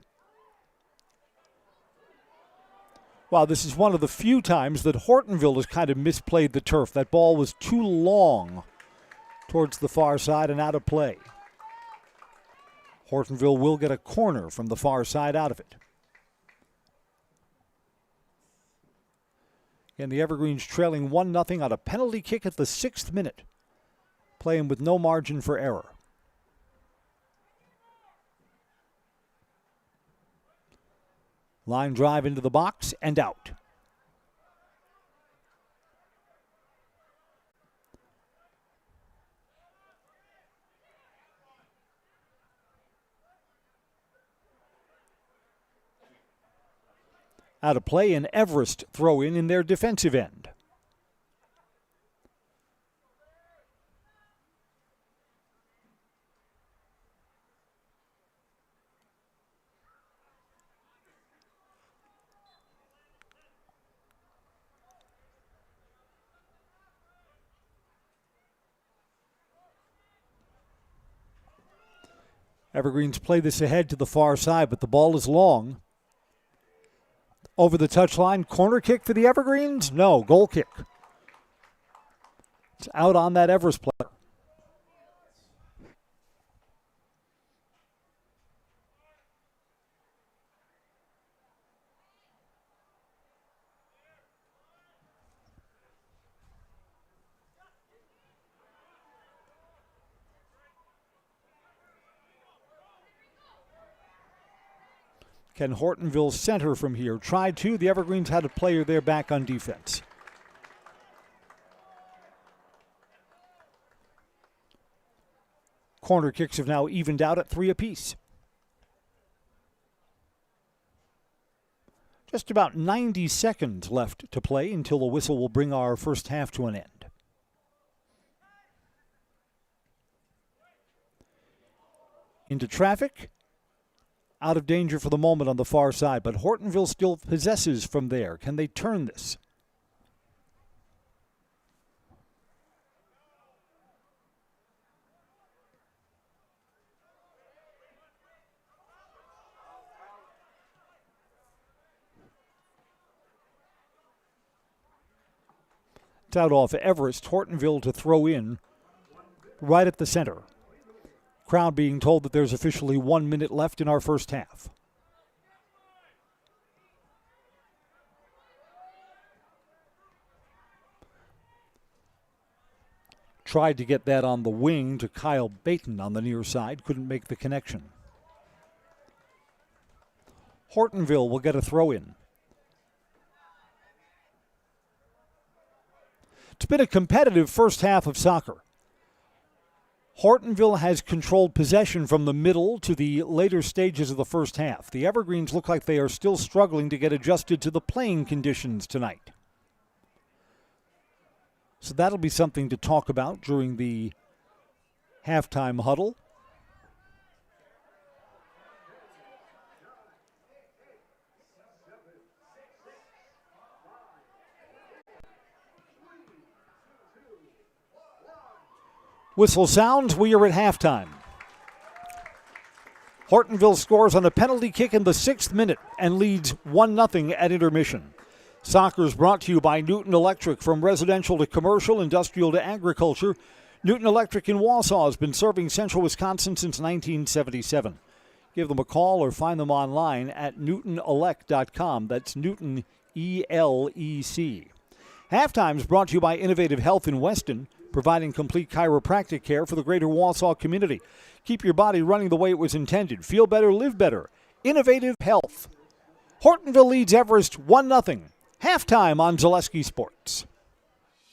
Wow, this is one of the few times that Hortonville has kind of misplayed the turf. That ball was too long towards the far side and out of play. Hortonville will get a corner from the far side out of it. And the Evergreens trailing 1-0 on a penalty kick at the 6th minute. Playing with no margin for error. Line drive into the box and out. Out of play, an Everest throw in their defensive end. Evergreens play this ahead to the far side, but the ball is long. Over the touchline, corner kick for the Evergreens? No, goal kick. It's out on that Everest player. Can Hortonville center from here? Tried to. The Evergreens had a player there back on defense. Corner kicks have now evened out at 3 apiece. Just about 90 seconds left to play until the whistle will bring our first half to an end. Into traffic. Out of danger for the moment on the far side, but Hortonville still possesses from there. Can they turn this? It's out off Everest. Hortonville to throw in right at the center. Crowd being told that there's officially 1 minute left in our first half. Tried to get that on the wing to Kyle Baton on the near side. Couldn't make the connection. Hortonville will get a throw in. It's been a competitive first half of soccer. Hortonville has controlled possession from the middle to the later stages of the first half. The Evergreens look like they are still struggling to get adjusted to the playing conditions tonight. So that'll be something to talk about during the halftime huddle. Whistle sounds, we are at halftime. Hortonville scores on a penalty kick in the 6th minute and leads 1-0 at intermission. Soccer is brought to you by Newton Electric. From residential to commercial, industrial to agriculture, Newton Electric in Wausau has been serving central Wisconsin since 1977. Give them a call or find them online at newtonelec.com. That's Newton, ELEC. Halftime is brought to you by Innovative Health in Weston, providing complete chiropractic care for the greater Wausau community. Keep your body running the way it was intended. Feel better, live better. Innovative Health. Hortonville leads Everest 1-0. Halftime on Zaleski Sports.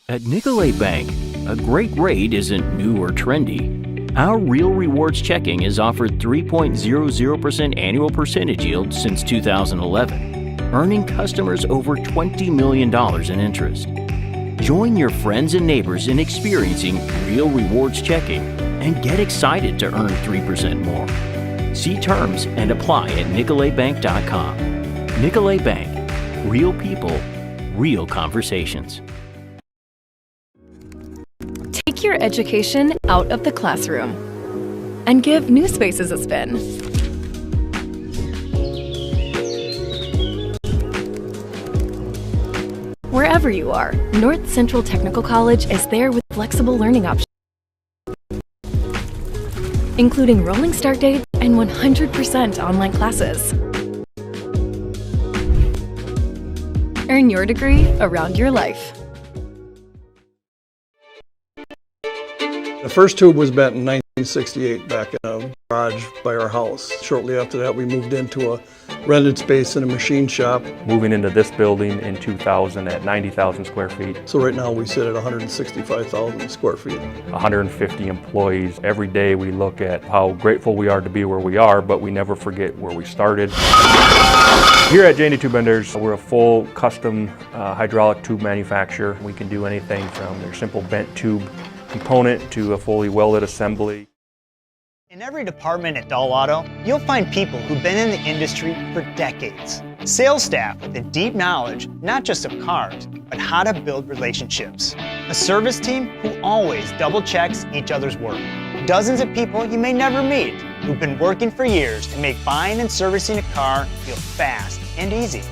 At Nicolay Bank, a great rate isn't new or trendy. Our Real Rewards checking has offered 3.00% annual percentage yield since 2011, earning customers over $20 million in interest. Join your friends and neighbors in experiencing Real Rewards checking and get excited to earn 3% more. See terms and apply at nicolaybank.com. Nicolay Bank. Real people, real conversations. Take your education out of the classroom and give New Spaces a spin. Wherever you are, North Central Technical College is there with flexible learning options, including rolling start dates and 100% online classes. Earn your degree around your life. The first tube was bent in 1968 back in a garage by our house. Shortly after that, we moved into a rented space in a machine shop. Moving into this building in 2000 at 90,000 square feet. So right now we sit at 165,000 square feet. 150 employees. Every day we look at how grateful we are to be where we are, but we never forget where we started. Here at J&D Tube Benders, we're a full custom hydraulic tube manufacturer. We can do anything from their simple bent tube component to a fully welded assembly. In every department at Dahl Auto, you'll find people who've been in the industry for decades. Sales staff with a deep knowledge, not just of cars, but how to build relationships. A service team who always double checks each other's work. Dozens of people you may never meet who've been working for years to make buying and servicing a car feel fast and easy.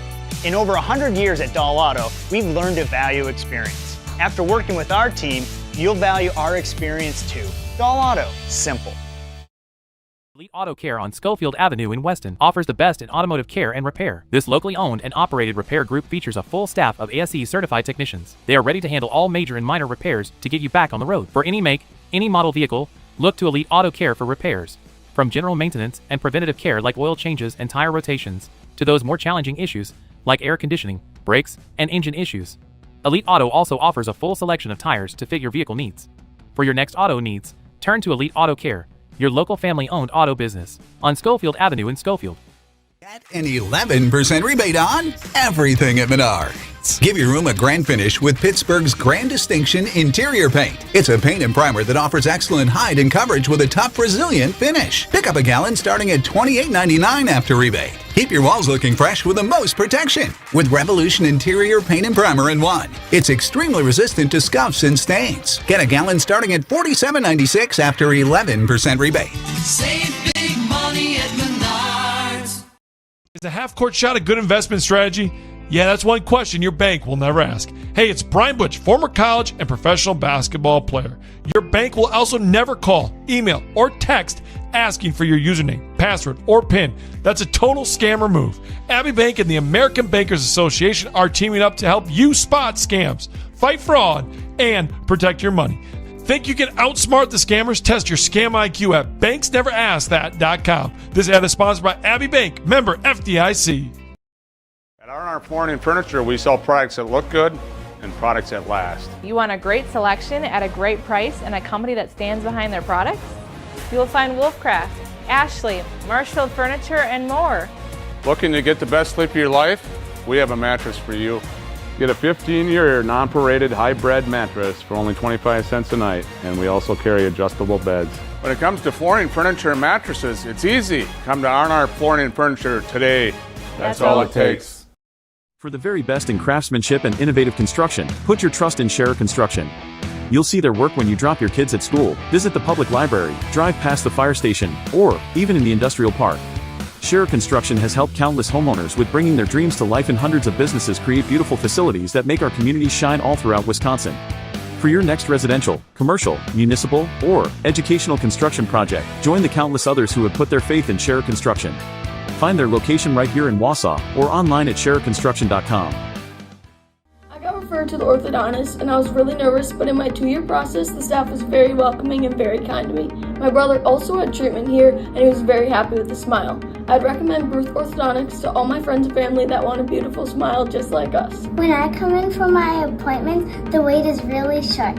In over 100 years at Dahl Auto, we've learned to value experience. After working with our team, you'll value our experience too. Dahl Auto, simple. Elite Auto Care on Schofield Avenue in Weston offers the best in automotive care and repair. This locally owned and operated repair group features a full staff of ASE certified technicians. They are ready to handle all major and minor repairs to get you back on the road. For any make, any model vehicle, look to Elite Auto Care for repairs. From general maintenance and preventative care like oil changes and tire rotations, to those more challenging issues like air conditioning, brakes, and engine issues. Elite Auto also offers a full selection of tires to fit your vehicle needs. For your next auto needs, turn to Elite Auto Care, your local family-owned auto business, on Schofield Avenue in Schofield. Get an 11% rebate on everything at Menards. Give your room a grand finish with Pittsburgh's Grand Distinction Interior Paint. It's a paint and primer that offers excellent height and coverage with a tough, resilient finish. Pick up a gallon starting at $28.99 after rebate. Keep your walls looking fresh with the most protection with Revolution Interior Paint and Primer in one. It's extremely resistant to scuffs and stains. Get a gallon starting at $47.96 after 11% rebate. Save big money at Menards. Is a half-court shot a good investment strategy? Yeah, that's one question your bank will never ask. Hey, it's Brian Butch, former college and professional basketball player. Your bank will also never call, email, or text asking for your username, password, or PIN. That's a total scammer move. Abbey Bank and the American Bankers Association are teaming up to help you spot scams, fight fraud, and protect your money. Think you can outsmart the scammers? Test your scam IQ at banksneverasksthat.com. This ad is sponsored by Abbey Bank, member FDIC. At R&R Flooring and Furniture, we sell products that look good and products that last. You want a great selection at a great price and a company that stands behind their products? You will find Wolfcraft, Ashley, Marshfield Furniture, and more. Looking to get the best sleep of your life? We have a mattress for you. Get a 15-year non-paraded high-bred mattress for only 25 cents a night, and we also carry adjustable beds. When it comes to flooring, furniture, and mattresses, it's easy. Come to R&R Flooring and Furniture today. That's all it takes. For the very best in craftsmanship and innovative construction, put your trust in Scherer Construction. You'll see their work when you drop your kids at school, visit the public library, drive past the fire station, or even in the industrial park. Scherer Construction has helped countless homeowners with bringing their dreams to life, and hundreds of businesses create beautiful facilities that make our communities shine all throughout Wisconsin. For your next residential, commercial, municipal, or educational construction project, join the countless others who have put their faith in Scherer Construction. Find their location right here in Wausau or online at schererconstruction.com. I got referred her to the orthodontist, and I was really nervous, but in my 2-year process, the staff was very welcoming and very kind to me. My brother also had treatment here, and he was very happy with a smile. I'd recommend Bruce Orthodontics to all my friends and family that want a beautiful smile just like us. When I come in for my appointment, the wait is really short.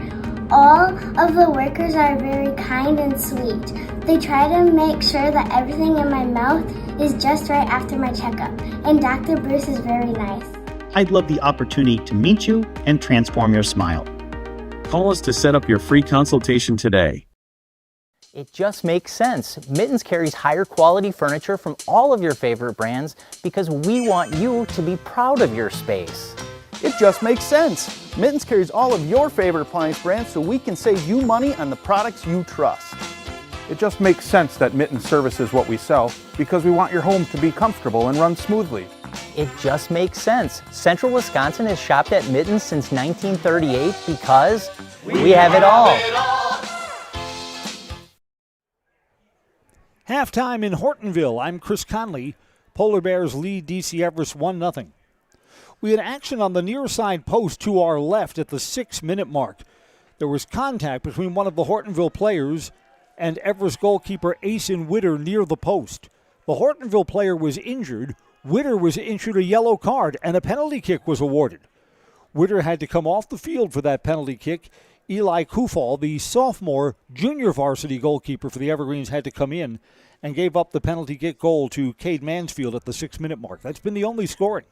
All of the workers are very kind and sweet. They try to make sure that everything in my mouth is just right after my checkup, and Dr. Bruce is very nice. I'd love the opportunity to meet you and transform your smile. Call us to set up your free consultation today. It just makes sense. Mittens carries higher quality furniture from all of your favorite brands because we want you to be proud of your space. It just makes sense. Mittens carries all of your favorite appliance brands so we can save you money on the products you trust. It just makes sense that Mittens services what we sell because we want your home to be comfortable and run smoothly. It just makes sense. Central Wisconsin has shopped at Mittens since 1938 because we have it all. Halftime in Hortonville. I'm Chris Conley. Polar Bears lead DC Everest 1-0. We had action on the near side post to our left at the 6-minute mark. There was contact between one of the Hortonville players and Everest goalkeeper Asen Witter near the post. The Hortonville player was injured. Witter was issued a yellow card and a penalty kick was awarded. Witter had to come off the field for that penalty kick. Eli Kufal, the sophomore junior varsity goalkeeper for the Evergreens, had to come in and gave up the penalty kick goal to Cade Mansfield at the 6-minute mark. That's been the only scoring.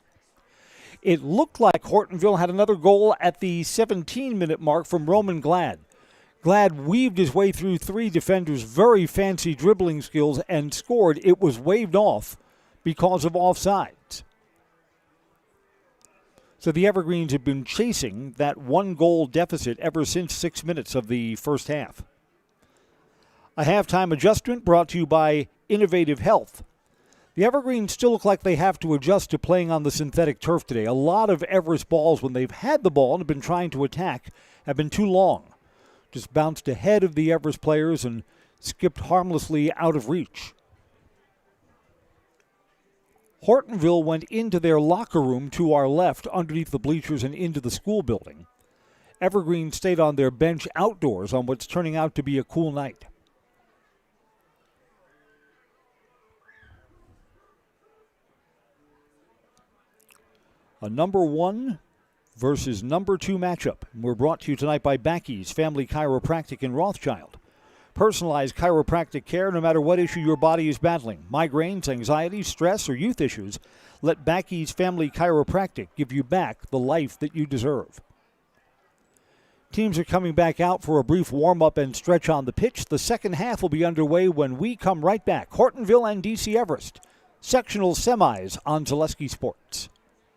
It looked like Hortonville had another goal at the 17-minute mark from Roman Glad. Glad weaved his way through 3 defenders, very fancy dribbling skills, and scored. It was waved off because of offsides. So the Evergreens have been chasing that 1-goal deficit ever since 6 minutes of the first half. A halftime adjustment brought to you by Innovative Health. The Evergreens still look like they have to adjust to playing on the synthetic turf today. A lot of Everest balls, when they've had the ball and have been trying to attack, have been too long. Just bounced ahead of the Everest players and skipped harmlessly out of reach. Hortonville went into their locker room to our left, underneath the bleachers and into the school building. Evergreen stayed on their bench outdoors on what's turning out to be a cool night. A number 1 versus number 2 matchup. We're brought to you tonight by Backey's Family Chiropractic in Rothschild. Personalized chiropractic care no matter what issue your body is battling. Migraines, anxiety, stress, or youth issues. Let Backey's Family Chiropractic give you back the life that you deserve. Teams are coming back out for a brief warm-up and stretch on the pitch. The second half will be underway when we come right back. Hortonville and DC Everest. Sectional semis on Zaleski Sports.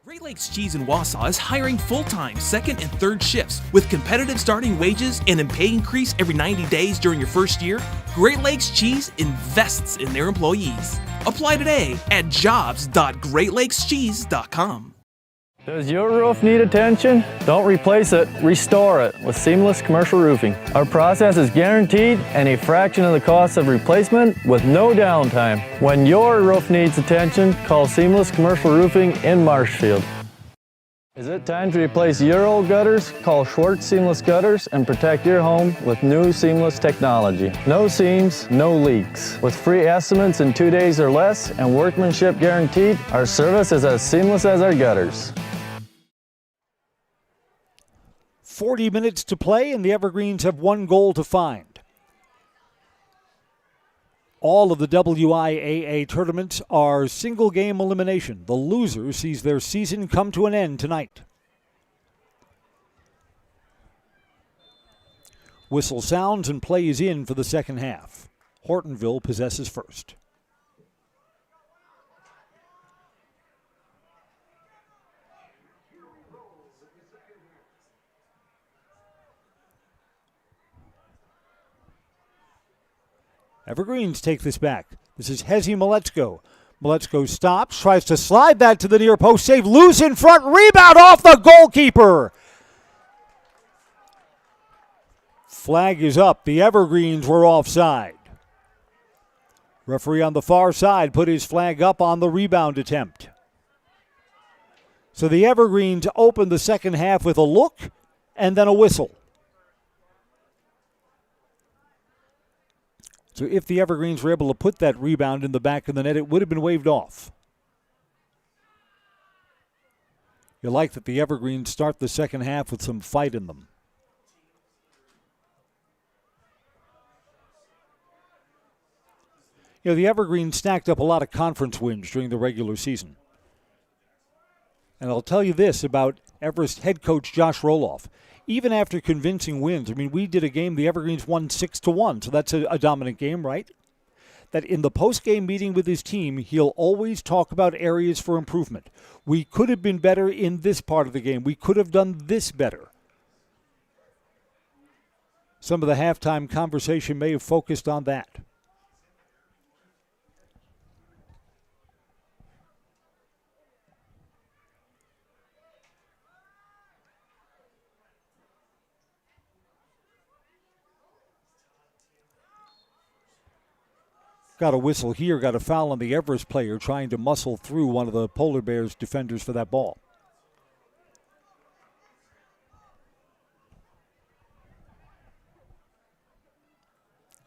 Great Lakes Cheese in Wausau is hiring full-time second and third shifts with competitive starting wages and a pay increase every 90 days during your first year. Great Lakes Cheese invests in their employees. Apply today at jobs.greatlakescheese.com. Does your roof need attention? Don't replace it, restore it with Seamless Commercial Roofing. Our process is guaranteed and a fraction of the cost of replacement with no downtime. When your roof needs attention, call Seamless Commercial Roofing in Marshfield. Is it time to replace your old gutters? Call Schwartz Seamless Gutters and protect your home with new seamless technology. No seams, no leaks. With free estimates in 2 days or less and workmanship guaranteed, our service is as seamless as our gutters. 40 minutes to play, and the Evergreens have 1 goal to find. All of the WIAA tournaments are single-game elimination. The loser sees their season come to an end tonight. Whistle sounds and play is in for the second half. Hortonville possesses first. Evergreens take this back. This is Hezi Maletsko. Maletsko stops, tries to slide that to the near post. Save loose in front. Rebound off the goalkeeper. Flag is up. The Evergreens were offside. Referee on the far side put his flag up on the rebound attempt. So the Evergreens opened the second half with a look and then a whistle. So if the Evergreens were able to put that rebound in the back of the net, it would have been waved off. You like that the Evergreens start the second half with some fight in them. You know, the Evergreens stacked up a lot of conference wins during the regular season. And I'll tell you this about Everest head coach Josh Roloff. Even after convincing wins, I mean, we did a game, the Evergreens won 6-1, so that's a dominant game, right? That in the post-game meeting with his team, he'll always talk about areas for improvement. We could have been better in this part of the game. We could have done this better. Some of the halftime conversation may have focused on that. Got a whistle here, got a foul on the Everest player trying to muscle through one of the Polar Bears defenders for that ball.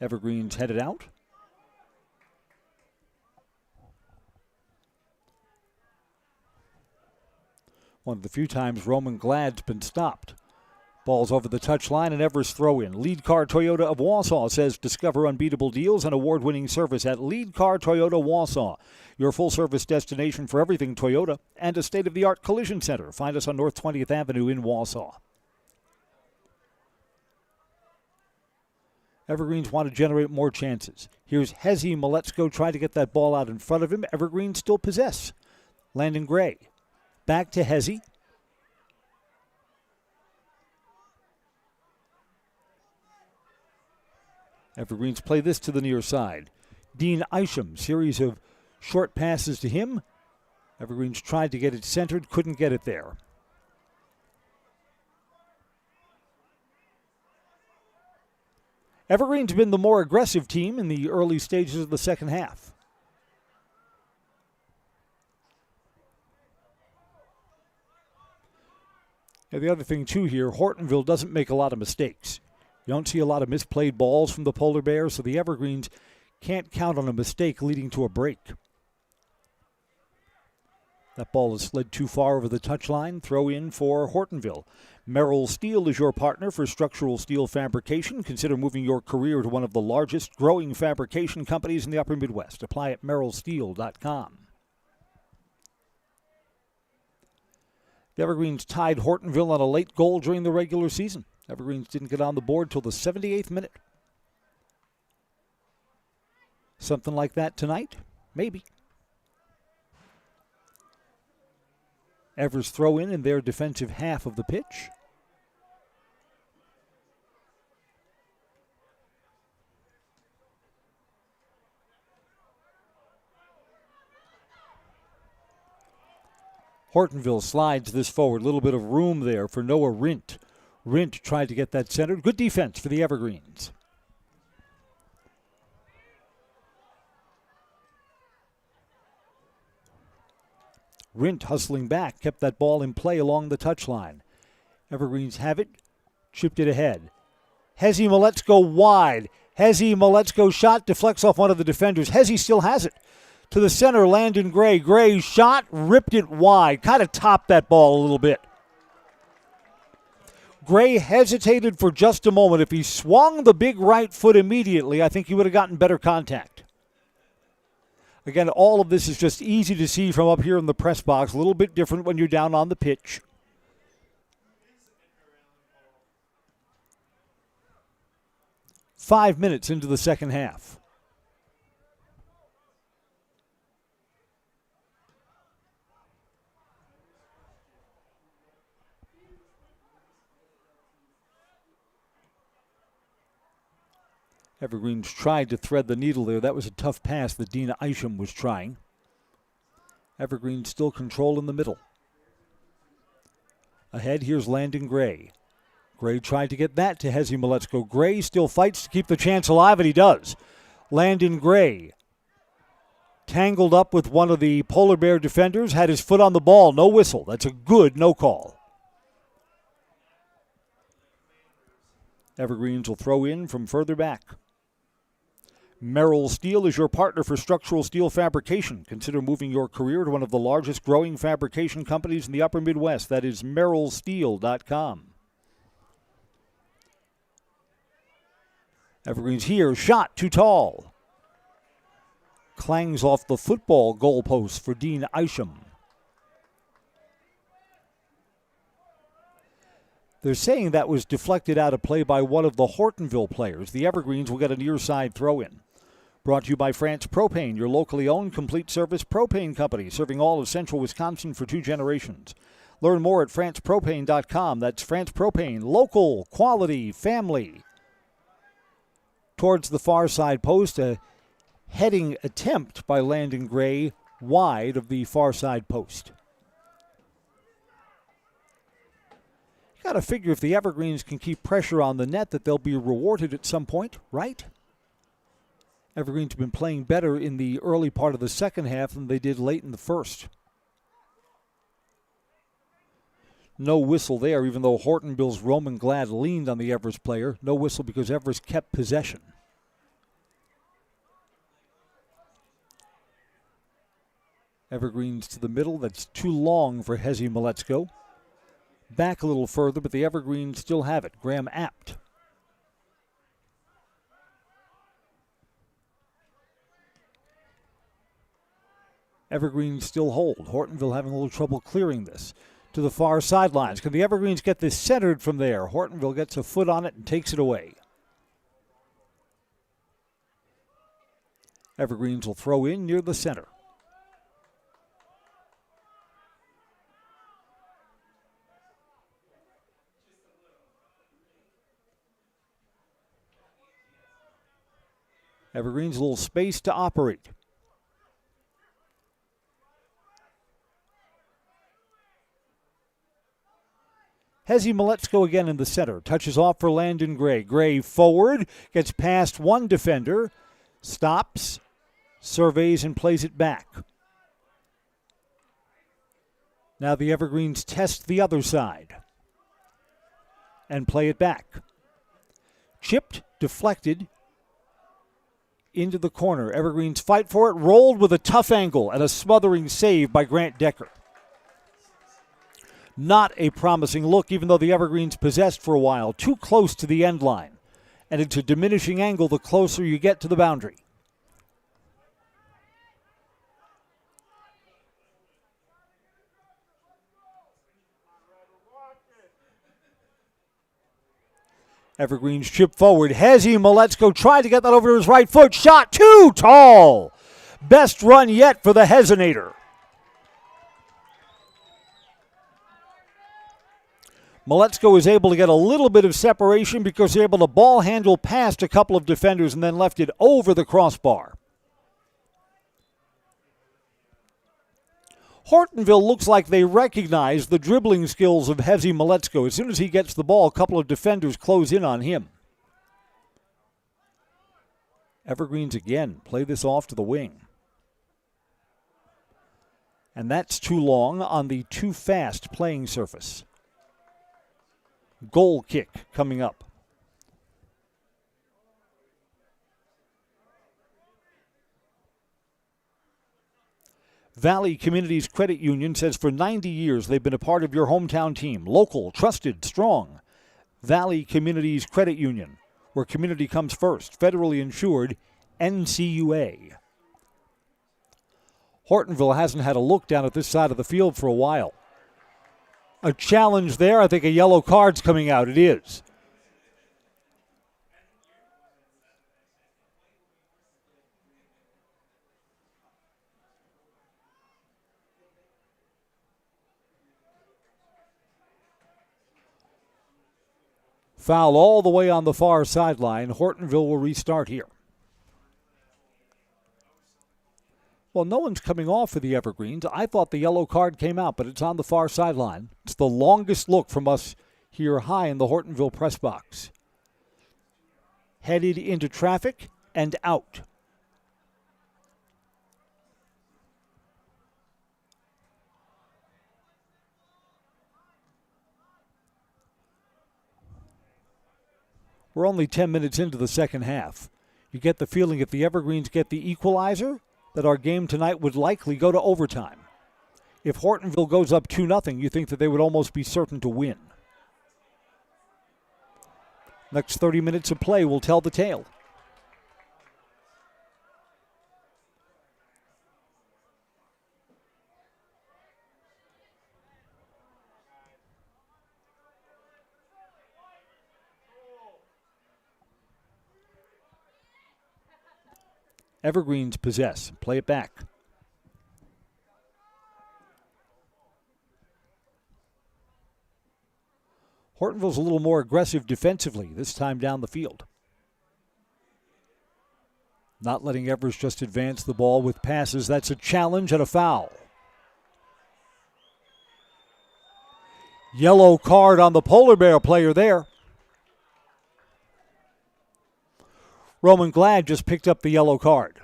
Evergreens headed out. One of the few times Roman Glad's been stopped. Ball's over the touchline and Everest throw in. Lead Car Toyota of Wausau says discover unbeatable deals and award-winning service at Lead Car Toyota Wausau. Your full-service destination for everything Toyota and a state-of-the-art collision center. Find us on North 20th Avenue in Wausau. Evergreens want to generate more chances. Here's Hezi Maletsko trying to get that ball out in front of him. Evergreens still possess. Landon Gray. Back to Hezi. Evergreens play this to the near side. Dean Isham, series of short passes to him. Evergreens tried to get it centered, couldn't get it there. Evergreen's been the more aggressive team in the early stages of the second half. And the other thing, too, here, Hortonville doesn't make a lot of mistakes. You don't see a lot of misplayed balls from the Polar Bears, so the Evergreens can't count on a mistake leading to a break. That ball is slid too far over the touchline. Throw in for Hortonville. Merrill Steel is your partner for structural steel fabrication. Consider moving your career to one of the largest growing fabrication companies in the upper Midwest. Apply at merrillsteel.com. The Evergreens tied Hortonville on a late goal during the regular season. Evergreens didn't get on the board till the 78th minute. Something like that tonight? Maybe. Everest throw in their defensive half of the pitch. Hortonville slides this forward. A little bit of room there for Noah Rint. Rint tried to get that centered. Good defense for the Evergreens. Rint hustling back, kept that ball in play along the touchline. Evergreens have it, chipped it ahead. Hezi Maletsko wide. Hezi Maletsko shot, deflects off one of the defenders. Hezi still has it. To the center, Landon Gray. Gray shot, ripped it wide. Kind of topped that ball a little bit. Gray hesitated for just a moment. If he swung the big right foot immediately, I think he would have gotten better contact. Again, all of this is just easy to see from up here in the press box. A little bit different when you're down on the pitch. Five minutes into the second half. Evergreens tried to thread the needle there. That was a tough pass that Dean Isham was trying. Evergreens still control in the middle. Ahead, here's Landon Gray. Gray tried to get that to Hezi Maletsko. Gray still fights to keep the chance alive, and he does. Landon Gray Tangled up with one of the Polar Bear defenders, had his foot on the ball. No whistle. That's a good no call. Evergreens will throw in from further back. Merrill Steel is your partner for structural steel fabrication. Consider moving your career to one of the largest growing fabrication companies in the upper Midwest. That is merrillsteel.com. Evergreens here, shot too tall. Clangs off the football goalpost for Dean Isham. They're saying that was deflected out of play by one of the Hortonville players. The Evergreens will get a near side throw-in. Brought to you by France Propane, your locally owned complete service propane company, serving all of central Wisconsin for 2 generations. Learn more at francepropane.com. That's France Propane, local, quality, family. Towards the far side post, a heading attempt by Landon Gray wide of the far side post. You got to figure if the Evergreens can keep pressure on the net that they'll be rewarded at some point, right? Evergreens have been playing better in the early part of the second half than they did late in the first. No whistle there, even though Hortonville's Roman Glad leaned on the Everest player. No whistle because Everest kept possession. Evergreens to the middle. That's too long for Hezi Maletzko. Back a little further, but the Evergreens still have it. Graham Apt. Evergreens still hold. Hortonville having a little trouble clearing this. To the far sidelines. Can the Evergreens get this centered from there? Hortonville gets a foot on it and takes it away. Evergreens will throw in near the center. Evergreens a little space to operate. Hezi Maletzko again in the center. Touches off for Landon Gray. Gray forward. Gets past one defender. Stops. Surveys and plays it back. Now the Evergreens test the other side. And play it back. Chipped. Deflected. Into the corner. Evergreens fight for it. Rolled with a tough angle and a smothering save by Grant Decker. Not a promising look, even though the Evergreens possessed for a while. Too close to the end line. And it's a diminishing angle the closer you get to the boundary. Evergreens chip forward. Hezi Maletzko tried to get that over to his right foot. Shot too tall. Best run yet for the Hesinator. Maletzko is able to get a little bit of separation because they're able to ball handle past a couple of defenders and then left it over the crossbar. Hortonville looks like they recognize the dribbling skills of Hezi Maletzko. As soon as he gets the ball, a couple of defenders close in on him. Evergreens again play this off to the wing. And that's too long on the too fast playing surface. Goal kick coming up. Valley Communities Credit Union says for 90 years they've been a part of your hometown team. Local, trusted, strong. Valley Communities Credit Union, where community comes first. Federally insured, NCUA. Hortonville hasn't had a look down at this side of the field for a while. A challenge there. I think a yellow card's coming out. It is. Foul all the way on the far sideline. Hortonville will restart here. Well, no one's coming off for the Evergreens. I thought the yellow card came out, but it's on the far sideline. It's the longest look from us here high in the Hortonville press box. Headed into traffic and out. We're only 10 minutes into the second half. You get the feeling if the Evergreens get the equalizer, that our game tonight would likely go to overtime. If Hortonville goes up 2-0, you think that they would almost be certain to win. Next 30 minutes of play will tell the tale. Evergreens possess. Play it back. Hortonville's a little more aggressive defensively, this time down the field. Not letting Everest just advance the ball with passes. That's a challenge and a foul. Yellow card on the Polar Bear player there. Roman Glad just picked up the yellow card.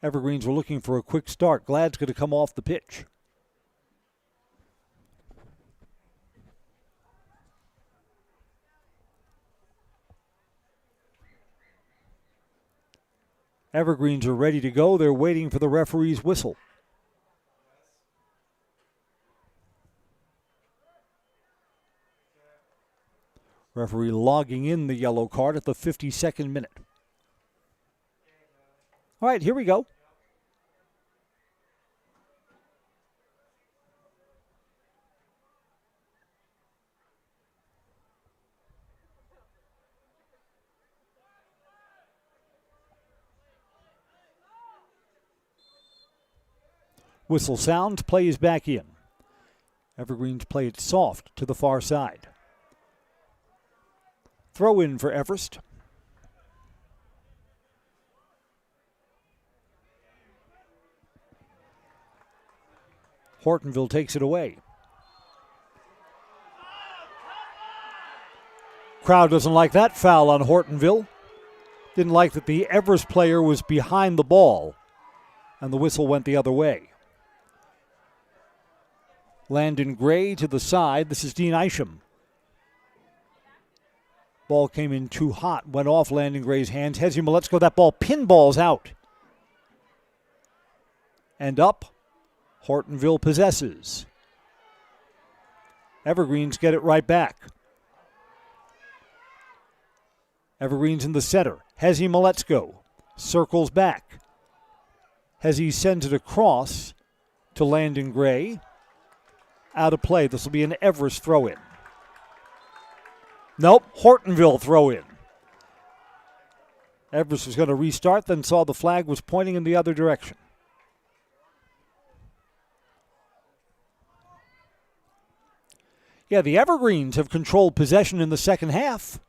Evergreens were looking for a quick start. Glad's going to come off the pitch. Evergreens are ready to go. They're waiting for the referee's whistle. Referee logging in the yellow card at the 52nd minute. All right, here we go. Whistle sounds, play is back in. Evergreens play it soft to the far side. Throw in for Everest. Hortonville takes it away. Crowd doesn't like that foul on Hortonville. Didn't like that the Everest player was behind the ball, and the whistle went the other way. Landon Gray to the side. This is Dean Isham. Ball came in too hot, went off Landon Gray's hands. Hezi Maletsko, that ball pinballs out. And up, Hortonville possesses. Evergreens get it right back. Evergreens in the center. Hezi Maletsko circles back. Hezi sends it across to Landon Gray. Out of play. This will be an Everest throw-in. Nope, Hortonville throw-in. Everest was going to restart, then saw the flag was pointing in the other direction. Yeah, the Evergreens have controlled possession in the second half.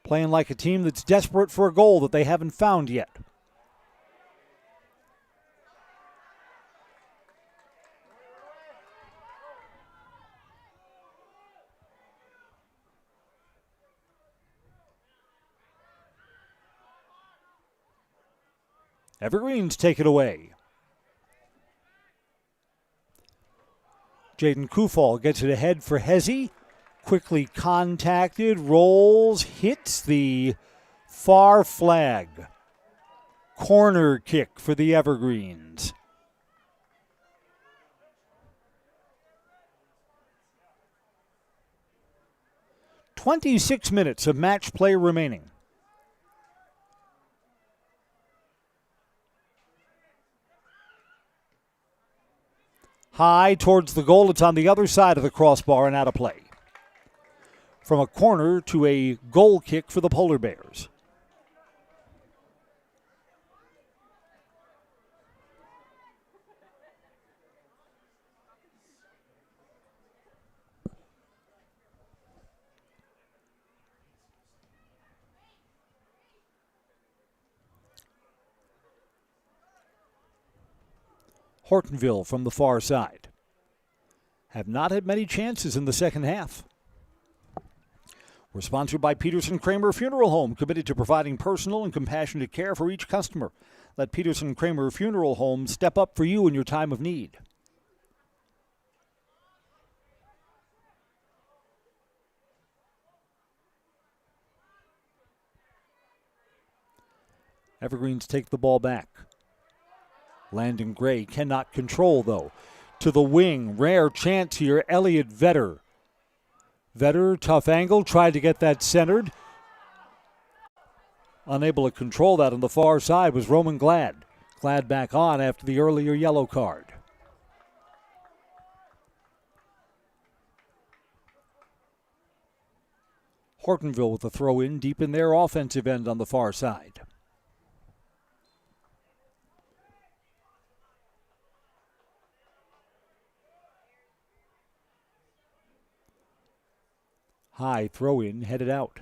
Playing like a team that's desperate for a goal that they haven't found yet. Evergreens take it away. Jaden Kufal gets it ahead for Hezi. Quickly contacted, rolls, hits the far flag. Corner kick for the Evergreens. "26 minutes of match play remaining. High towards the goal. It's on the other side of the crossbar and out of play. From a corner to a goal kick for the Polar Bears. Hortonville from the far side. Have not had many chances in the second half. We're sponsored by Peterson Kramer Funeral Home, committed to providing personal and compassionate care for each customer. Let Peterson Kramer Funeral Home step up for you in your time of need. Evergreens take the ball back. Landon Gray cannot control, though. To the wing, rare chance here, Elliott Vetter. Vetter, tough angle, tried to get that centered. Unable to control that on the far side was Roman Glad. Glad back on after the earlier yellow card. Hortonville with a throw in deep in their offensive end on the far side. High throw in headed out.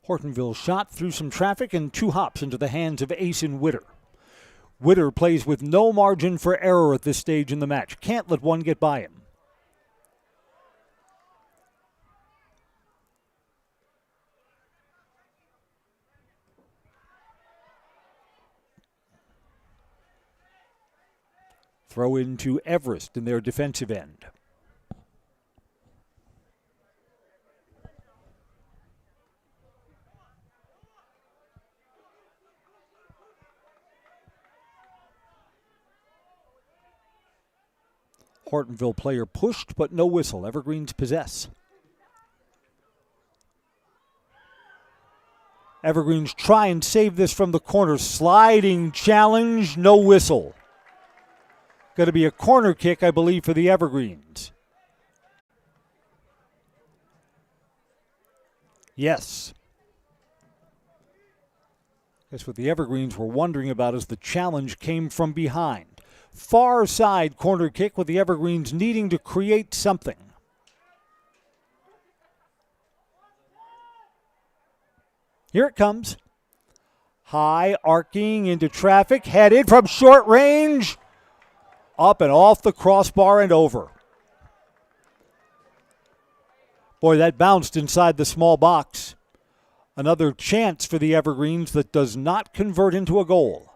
Hortonville shot through some traffic and 2 hops into the hands of Asen Witter. Witter plays with no margin for error at this stage in the match. Can't let one get by him. Throw into Everest in their defensive end. Hortonville player pushed, but no whistle. Evergreens possess. Evergreens try and save this from the corner. Sliding challenge, no whistle. Going to be a corner kick, I believe, for the Evergreens. Yes. That's what the Evergreens were wondering about as the challenge came from behind. Far side corner kick with the Evergreens needing to create something. Here it comes. High, arcing into traffic, headed from short range. Up and off the crossbar and over. Boy, that bounced inside the small box. Another chance for the Evergreens that does not convert into a goal.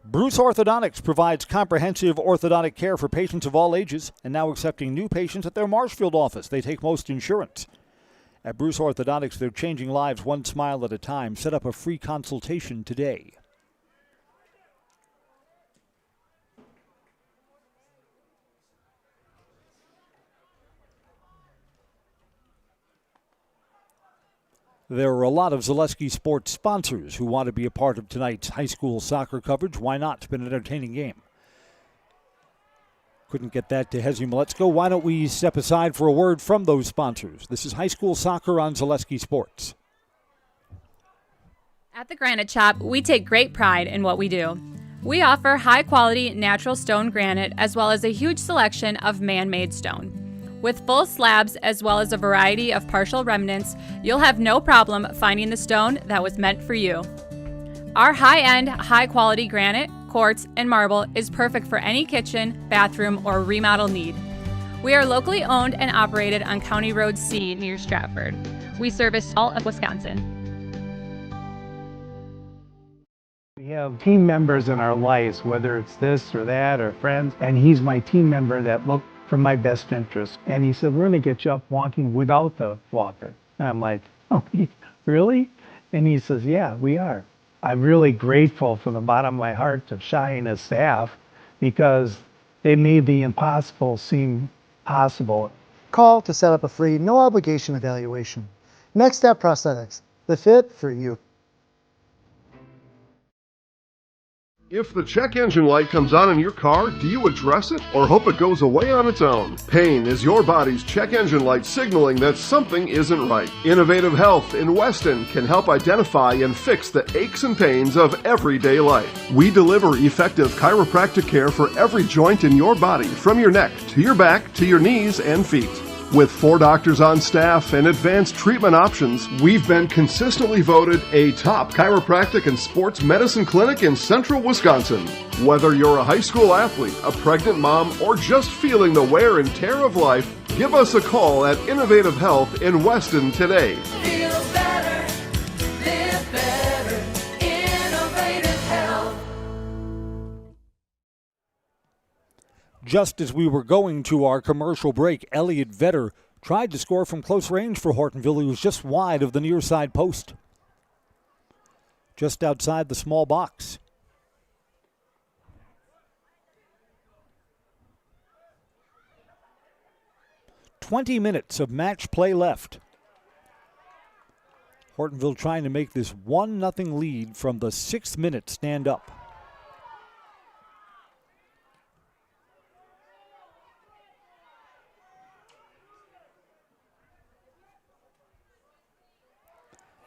Bruce Orthodontics provides comprehensive orthodontic care for patients of all ages and now accepting new patients at their Marshfield office. They take most insurance. At Bruce Orthodontics, they're changing lives one smile at a time. Set up a free consultation today. There are a lot of Zaleski Sports sponsors who want to be a part of tonight's high school soccer coverage. Why not? It's been an entertaining game. Couldn't get that to Hezi Maletzko. Why don't we step aside for a word from those sponsors? This is high school soccer on Zaleski Sports. At the Granite Shop, we take great pride in what we do. We offer high-quality natural stone granite as well as a huge selection of man-made stone. With full slabs as well as a variety of partial remnants, you'll have no problem finding the stone that was meant for you. Our high-end, high-quality granite, quartz, and marble is perfect for any kitchen, bathroom, or remodel need. We are locally owned and operated on County Road C near Stratford. We service all of Wisconsin. We have team members in our lives, whether it's this or that or friends, and he's my team member that look for my best interest. And he said, we're going to get you up walking without the walker. And I'm like, oh, really? And he says, yeah, we are. I'm really grateful from the bottom of my heart to Shai and his staff because they made the impossible seem possible. Call to set up a free, no obligation evaluation. Next Step Prosthetics, the fit for you. If the check engine light comes on in your car, do you address it or hope it goes away on its own? Pain is your body's check engine light signaling that something isn't right. Innovative Health in Weston can help identify and fix the aches and pains of everyday life. We deliver effective chiropractic care for every joint in your body, from your neck to your back to your knees and feet. With 4 doctors on staff and advanced treatment options, we've been consistently voted a top chiropractic and sports medicine clinic in central Wisconsin. Whether you're a high school athlete, a pregnant mom, or just feeling the wear and tear of life, give us a call at Innovative Health in Weston today. Feel better, live better, Innovative Health. Just as we were going to our commercial break, Elliott Vetter tried to score from close range for Hortonville. He was just wide of the near side post. just outside the small box. "20 minutes of match play left. Hortonville trying to make this 1-0 lead from the 6th minute stand up.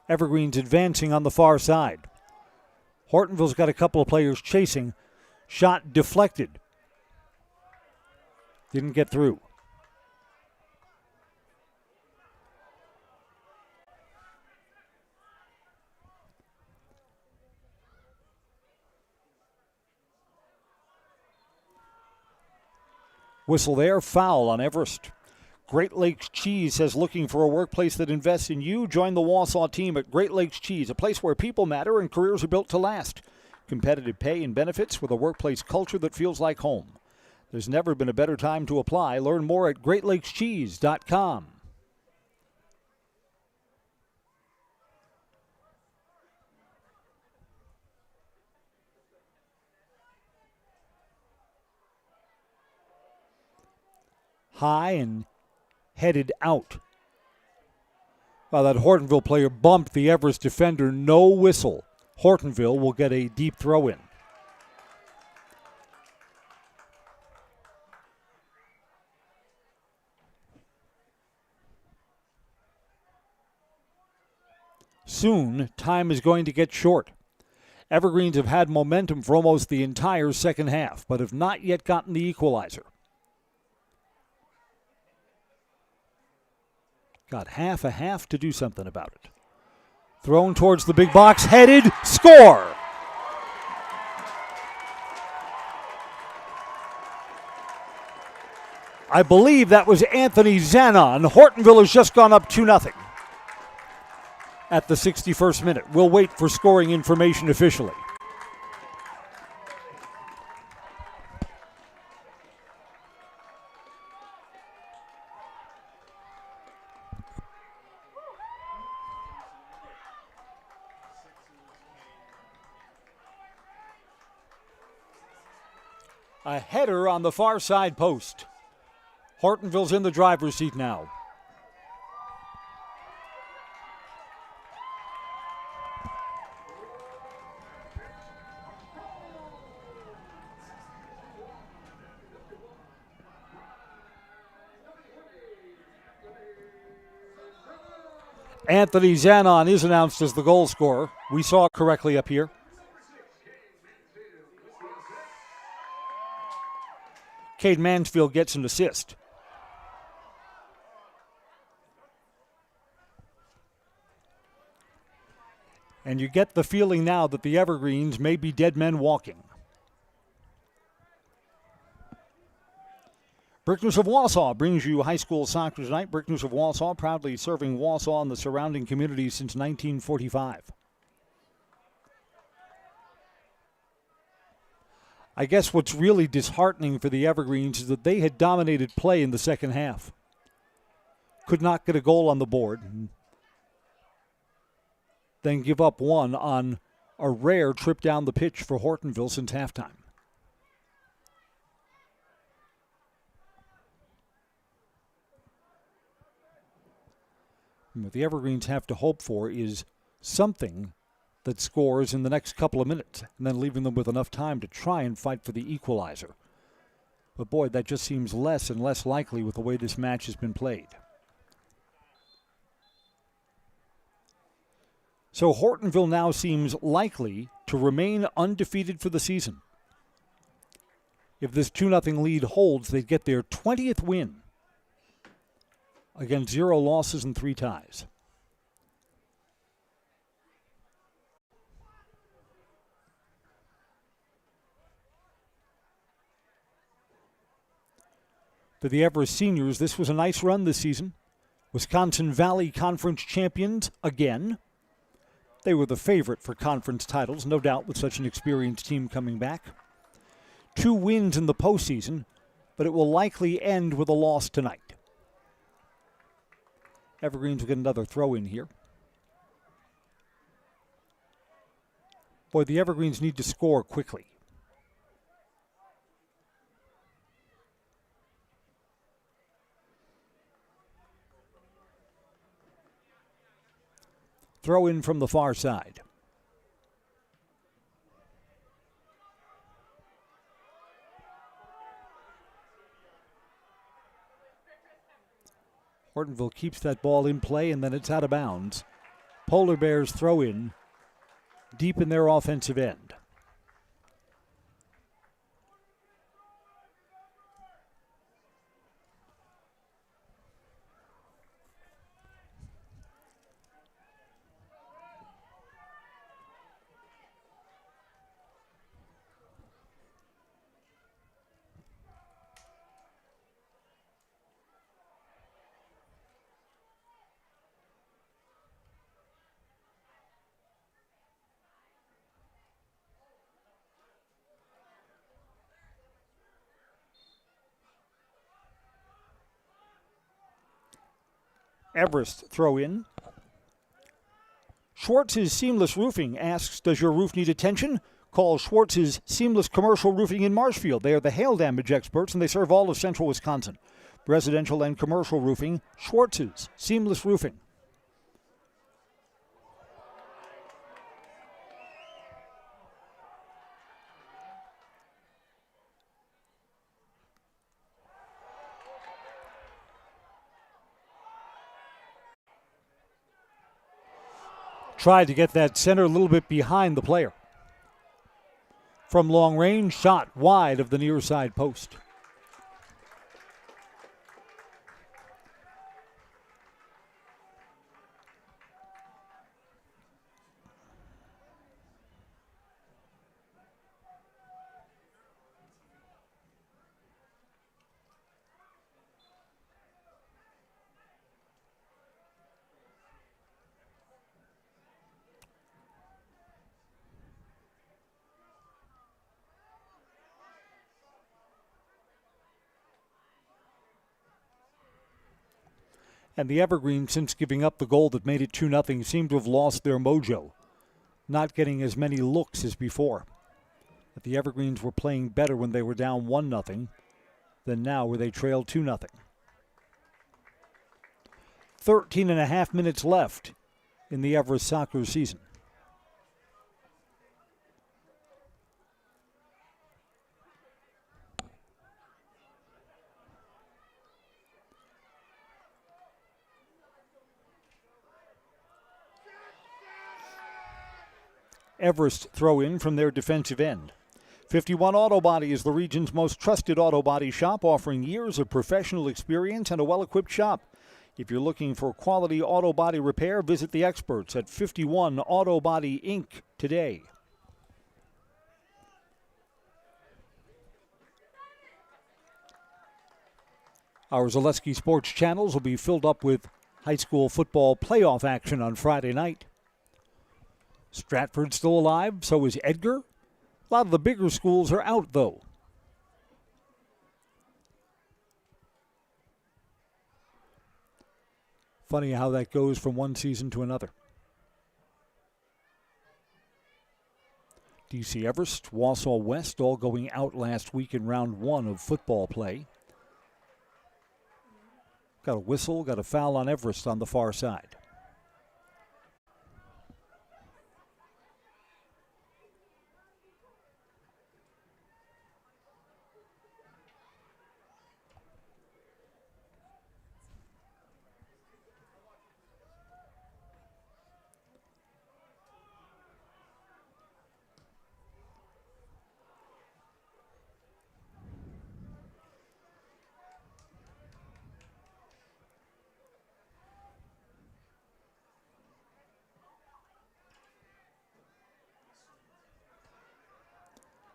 Evergreen's advancing on the far side. Hortonville's got a couple of players chasing. Shot deflected. Didn't get through. Whistle there, foul on Everest. Great Lakes Cheese says looking for a workplace that invests in you? Join the Wausau team at Great Lakes Cheese, a place where people matter and careers are built to last. Competitive pay and benefits with a workplace culture that feels like home. There's never been a better time to apply. Learn more at greatlakescheese.com. High and headed out. Well, that Hortonville player bumped the Everest defender. No whistle. Hortonville will get a deep throw in. Soon, time is going to get short. Evergreens have had momentum for almost the entire second half, but have not yet gotten the equalizer. Got half a half to do something about it. Thrown towards the big box, headed, score! I believe that was Anthony Zanon. Hortonville has just gone up 2-0 at the 61st minute. We'll wait for scoring information officially. A header on the far side post. Hortonville's in the driver's seat now. Anthony Zanon is announced as the goal scorer. We saw it correctly up here. Cade Mansfield gets an assist. And you get the feeling now that the Evergreens may be dead men walking. Brickners of Wausau brings you high school soccer tonight. Brickners of Wausau proudly serving Wausau and the surrounding communities since 1945. I guess what's really disheartening for the Evergreens is that they had dominated play in the second half. Could not get a goal on the board. Then give up one on a rare trip down the pitch for Hortonville since halftime. And what the Evergreens have to hope for is something that scores in the next couple of minutes, and then leaving them with enough time to try and fight for the equalizer. But boy, that just seems less and less likely with the way this match has been played. So Hortonville now seems likely to remain undefeated for the season. If this 2-0 lead holds, they'd get their 20th win against 0 losses and 3 ties. For the Everest seniors, this was a nice run this season. Wisconsin Valley Conference champions again. They were the favorite for conference titles, no doubt, with such an experienced team coming back. 2 wins in the postseason, but it will likely end with a loss tonight. Evergreens will get another throw in here. Boy, the Evergreens need to score quickly. Throw in from the far side. Hortonville keeps that ball in play, and then it's out of bounds. Polar Bears throw in deep in their offensive end. Everest throw in. Schwartz's Seamless Roofing asks, does your roof need attention? Call Schwartz's Seamless Commercial Roofing in Marshfield. They are the hail damage experts, and they serve all of central Wisconsin. Residential and commercial roofing, Schwartz's Seamless Roofing. Tried to get that center a little bit behind the player. From long range, shot wide of the near side post. And the Evergreens, since giving up the goal that made it 2-0, seem to have lost their mojo, not getting as many looks as before. But the Evergreens were playing better when they were down 1-0 than now where they trailed 2-0. 13 and a half minutes left in the Everest soccer season. Everest throw in from their defensive end. 51 Auto Body is the region's most trusted auto body shop, offering years of professional experience and a well-equipped shop. If you're looking for quality auto body repair, visit the experts at 51 Auto Body Inc. today. Our Zaleski Sports channels will be filled up with high school football playoff action on Friday night. Stratford's still alive, so is Edgar. A lot of the bigger schools are out, though. Funny how that goes from one season to another. DC Everest, Wausau West, all going out last week in round one of football play. Got a whistle, got a foul on Everest on the far side.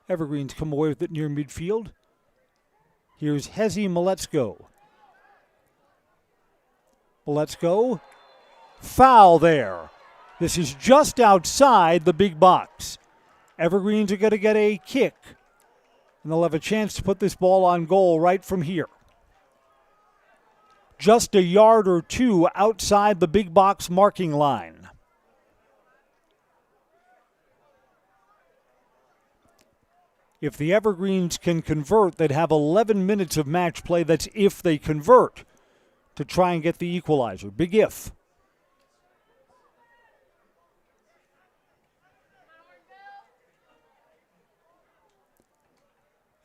Evergreens come away with it near midfield. Here's Hezi Maletsko. Maletsko, foul there. This is just outside the big box. Evergreens are going to get a kick, and they'll have a chance to put this ball on goal right from here. Just a yard or two outside the big box marking line. If the Evergreens can convert, they'd have 11 minutes of match play. That's if they convert to try and get the equalizer. Big if.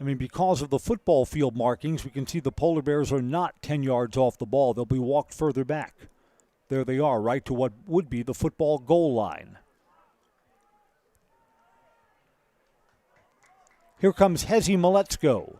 I mean, because of the football field markings, we can see the Polar Bears are not 10 yards off the ball. They'll be walked further back. There they are, right to what would be the football goal line. Here comes Hezi Maletzko.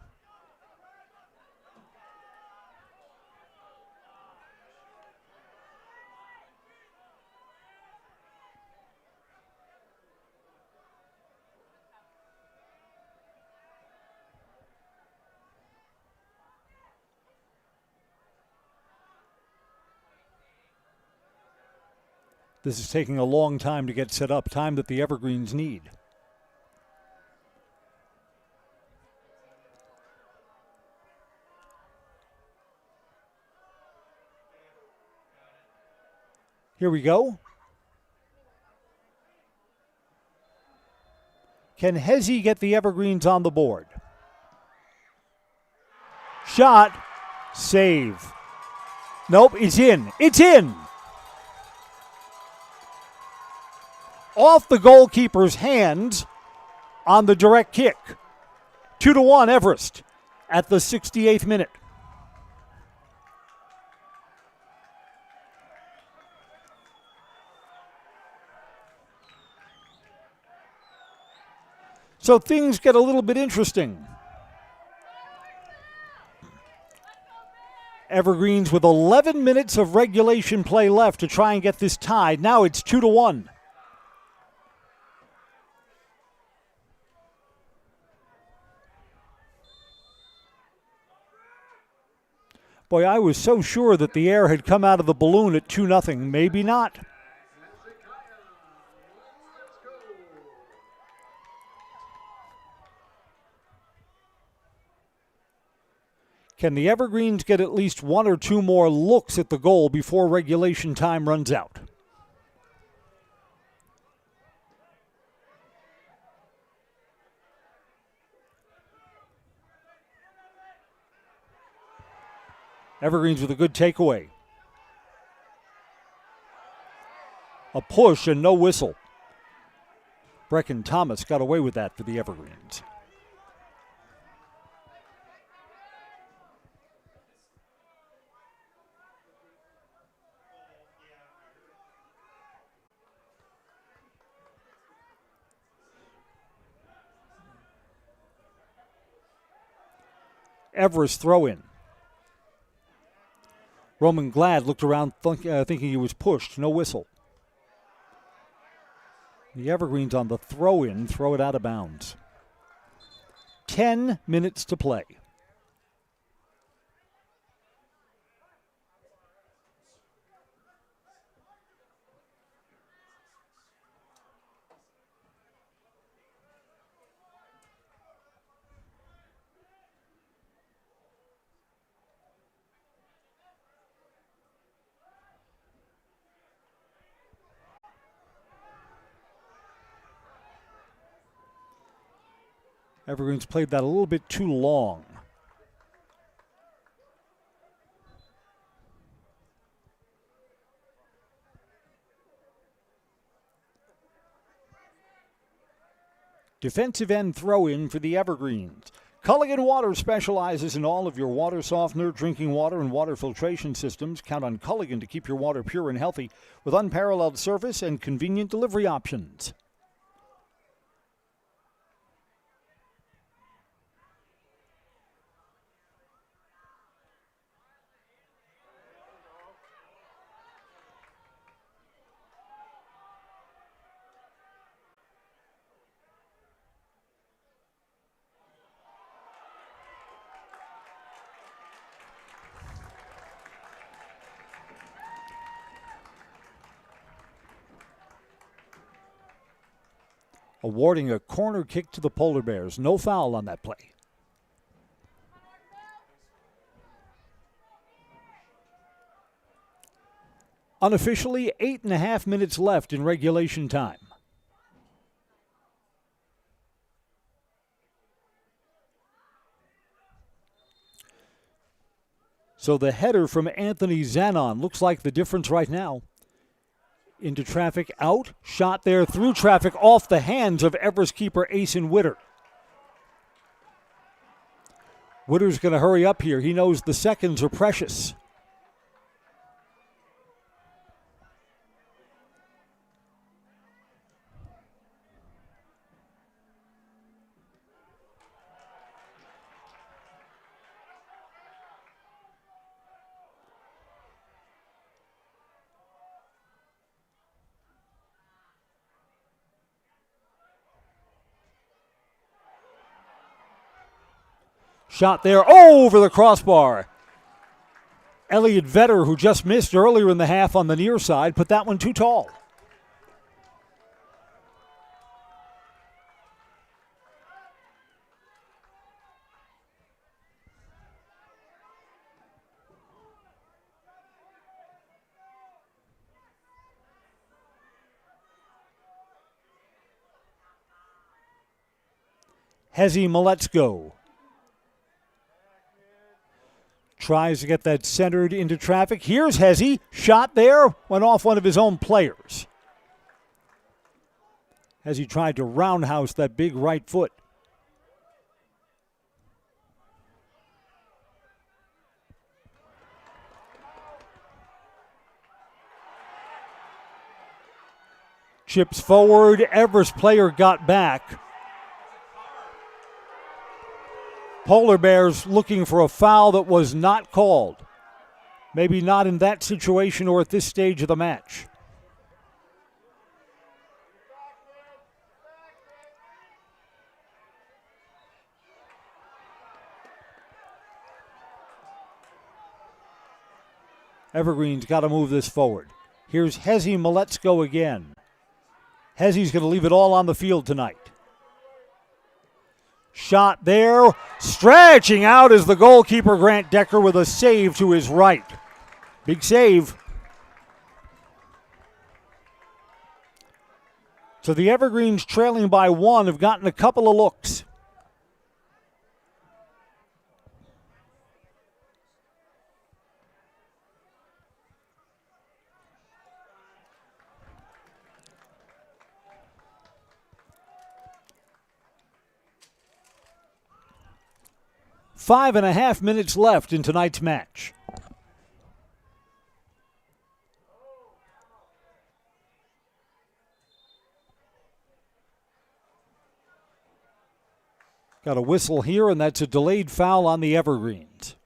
This is taking a long time to get set up, time that the Evergreens need. Here we go. Can Hezi get the Evergreens on the board? Shot. Save. Nope, it's in. It's in! Off the goalkeeper's hands on the direct kick. 2-1 Everest at the 68th minute. So things get a little bit interesting. Evergreens with 11 minutes of regulation play left to try and get this tied. Now it's 2-1. Boy, I was so sure that the air had come out of the balloon at 2-0. Maybe not. Can the Evergreens get at least one or two more looks at the goal before regulation time runs out? Evergreens with a good takeaway. A push and no whistle. Brecken Thomas got away with that for the Evergreens. Everest throw in. Roman Glad looked around thinking he was pushed. No whistle. The Evergreens on the throw-in throw it out of bounds. 10 minutes to play. Evergreens played that a little bit too long. Defensive end throw-in for the Evergreens. Culligan Water specializes in all of your water softener, drinking water, and water filtration systems. Count on Culligan to keep your water pure and healthy with unparalleled service and convenient delivery options. Awarding a corner kick to the Polar Bears. No foul on that play. Unofficially, 8.5 minutes left in regulation time. So the header from Anthony Zanon looks like the difference right now. Into traffic, out, shot there through traffic, off the hands of Everest keeper Asen Witter. Witter's going to hurry up here. He knows the seconds are precious. Shot there over the crossbar. Elliot Vetter, who just missed earlier in the half on the near side, put that one too tall. Hezi Maletsko tries to get that centered into traffic. Here's Hezi. Shot there. Went off one of his own players. Hezi tried to roundhouse that big right foot. Chips forward. Everest player got back. Polar Bears looking for a foul that was not called. Maybe not in that situation or at this stage of the match. Evergreen's got to move this forward. Here's Hezi Maletsko again. Hezi's going to leave it all on the field tonight. Shot there, stretching out is the goalkeeper, Grant Decker, with a save to his right. Big save. So the Evergreens, trailing by one, have gotten a couple of looks. Five and a half minutes left in tonight's match. Got a whistle here, and that's a delayed foul on the Evergreens.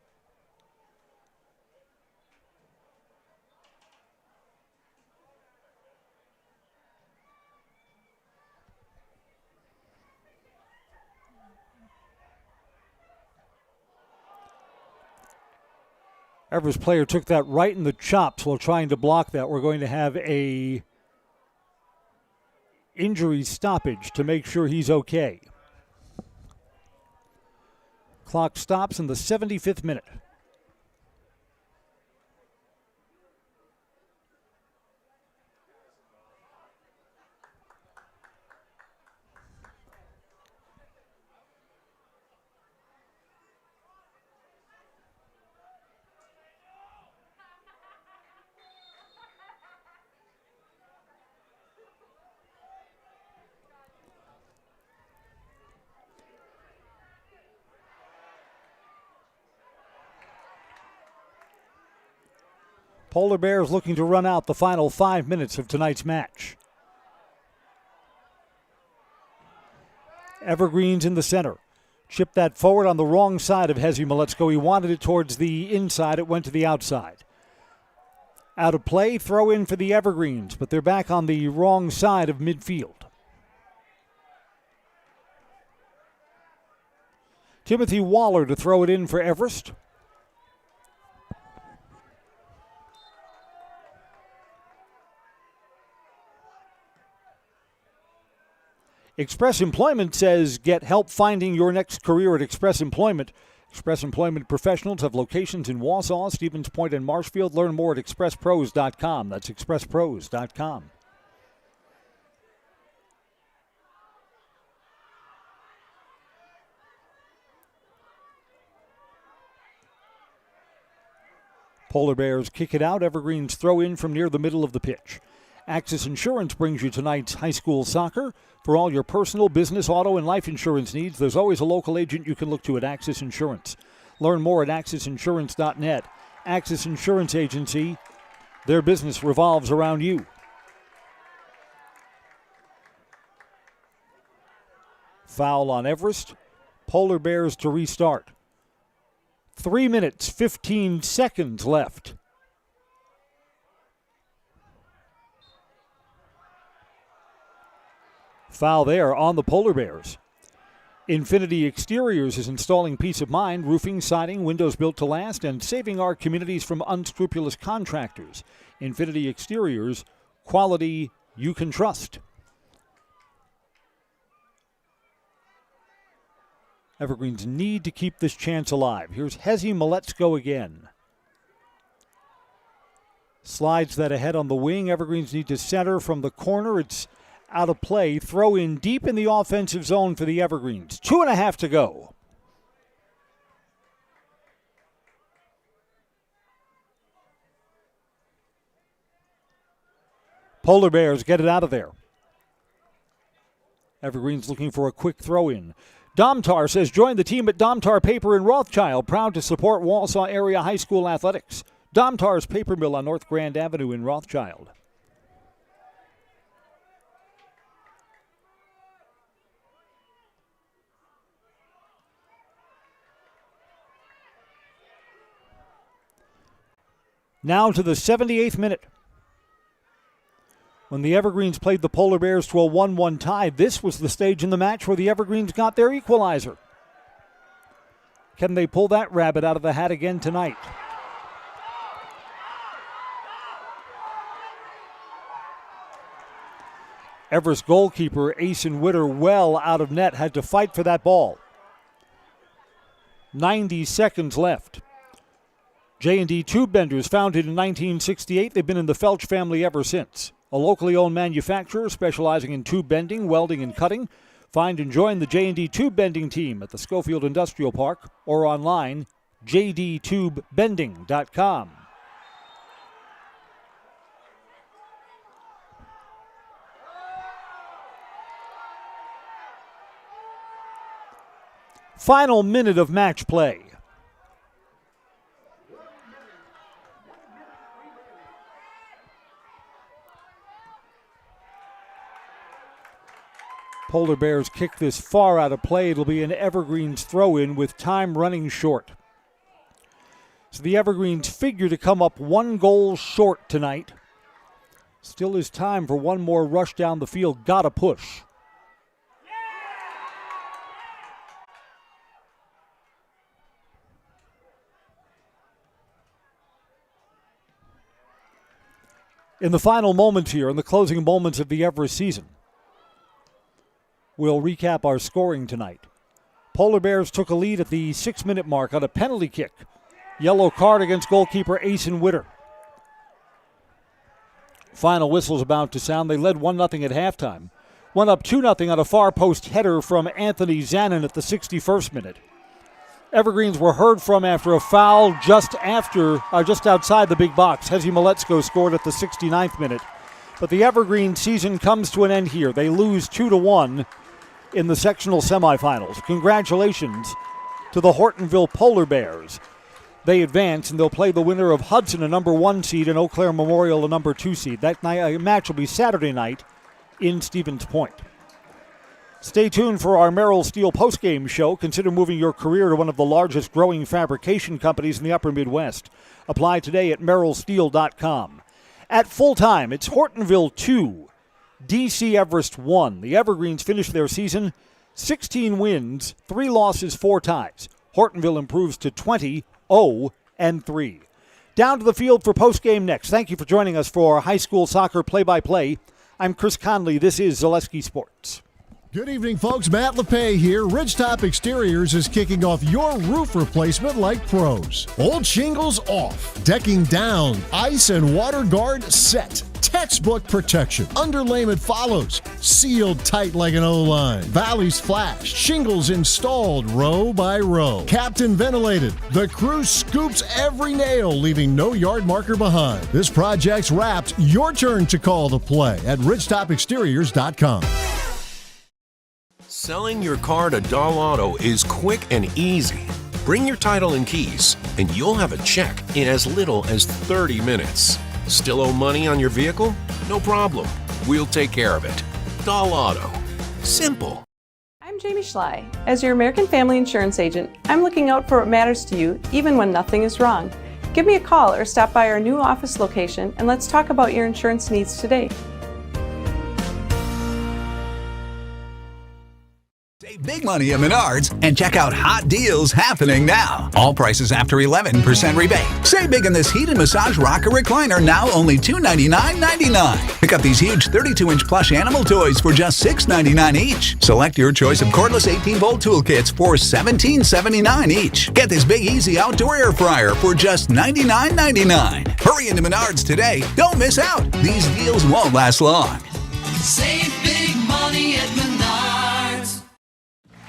Everest player took that right in the chops while trying to block that. We're going to have a injury stoppage to make sure he's okay. Clock stops in the 75th minute. Polar Bears looking to run out the final 5 minutes of tonight's match. Evergreens in the center. Chipped that forward on the wrong side of Hezi Maletsko. He wanted it towards the inside. It went to the outside. Out of play, throw in for the Evergreens, but they're back on the wrong side of midfield. Timothy Waller to throw it in for Everest. Express Employment says get help finding your next career at Express Employment. Express Employment professionals have locations in Wausau, Stevens Point, and Marshfield. Learn more at expresspros.com. That's expresspros.com. Polar Bears kick it out. Evergreens throw in from near the middle of the pitch. Axis Insurance brings you tonight's high school soccer. For all your personal, business, auto, and life insurance needs, there's always a local agent you can look to at Axis Insurance. Learn more at AxisInsurance.net. Axis Insurance Agency, their business revolves around you. Foul on Everest. Polar Bears to restart. 3 minutes, 15 seconds left. Foul there on the Polar Bears. Infinity Exteriors is installing peace of mind, roofing, siding, windows built to last, and saving our communities from unscrupulous contractors. Infinity Exteriors, quality you can trust. Evergreens need to keep this chance alive. Here's Hezi Maletzko again. Slides that ahead on the wing. Evergreens need to center from the corner. It's out of play. Throw in deep in the offensive zone for the Evergreens. 2.5 to go. Polar Bears get it out of there. Evergreens looking for a quick throw in. Domtar says join the team at Domtar Paper in Rothschild, proud to support Walsall area high school athletics. Domtar's Paper Mill on North Grand Avenue in Rothschild. Now to the 78th minute. When the Evergreens played the Polar Bears to a 1-1 tie, this was the stage in the match where the Evergreens got their equalizer. Can they pull that rabbit out of the hat again tonight? Everest goalkeeper Asen Witter, well out of net, had to fight for that ball. 90 seconds left. J&D Tube Benders, founded in 1968. They've been in the Felch family ever since. A locally owned manufacturer specializing in tube bending, welding, and cutting. Find and join the J&D Tube Bending team at the Schofield Industrial Park or online, jdtubebending.com. Final minute of match play. Polar Bears kick this far out of play. It'll be an Evergreens throw-in with time running short. So the Evergreens figure to come up 1 goal short tonight. Still is time for one more rush down the field. Gotta push. In the final moments here, in the closing moments of the Everest season, we'll recap our scoring tonight. Polar Bears took a lead at the 6-minute mark on a penalty kick. Yellow card against goalkeeper Asen Witter. Final whistle's about to sound. They led 1-0 at halftime. Went up 2-0 on a far post header from Anthony Zanin at the 61st minute. Evergreens were heard from after a foul just outside the big box. Hezi Maletzko scored at the 69th minute. But the Evergreen season comes to an end here. They lose 2-1 in the sectional semifinals. Congratulations to the Hortonville Polar Bears. They advance, and they'll play the winner of Hudson, a number 1 seed, and Eau Claire Memorial, a number 2 seed. That match will be Saturday night in Stevens Point. Stay tuned for our Merrill Steel postgame show. Consider moving your career to one of the largest growing fabrication companies in the upper Midwest. Apply today at merrillsteel.com. At full time, it's Hortonville 2, DC Everest 1. The Evergreens finished their season 16 wins, 3 losses, 4 ties. Hortonville improves to 20-0-3. Down to the field for postgame next. Thank you for joining us for our high school soccer play-by-play. I'm Chris Conley. This is Zaleski Sports. Good evening, folks. Matt LePay here. Ridgetop Exteriors is kicking off your roof replacement like pros. Old shingles off, decking down, ice and water guard set. Textbook protection. Underlayment follows. Sealed tight like an O-line. Valleys flashed. Shingles installed row by row. Captain ventilated. The crew scoops every nail, leaving no yard marker behind. This project's wrapped. Your turn to call the play at ridgetopexteriors.com. Selling your car to Doll Auto is quick and easy. Bring your title and keys, and you'll have a check in as little as 30 minutes. Still owe money on your vehicle? No problem. We'll take care of it. Doll Auto. Simple. I'm Jamie Schley. As your American Family Insurance agent, I'm looking out for what matters to you, even when nothing is wrong. Give me a call or stop by our new office location, and let's talk about your insurance needs today. Save big money at Menards and check out hot deals happening now. All prices after 11% rebate. Save big on this heated massage rocker recliner, now only $299.99. Pick up these huge 32-inch plush animal toys for just $6.99 each. Select your choice of cordless 18-volt tool kits for $17.79 each. Get this big easy outdoor air fryer for just $99.99. Hurry into Menards today. Don't miss out. These deals won't last long. Save big money at Menards.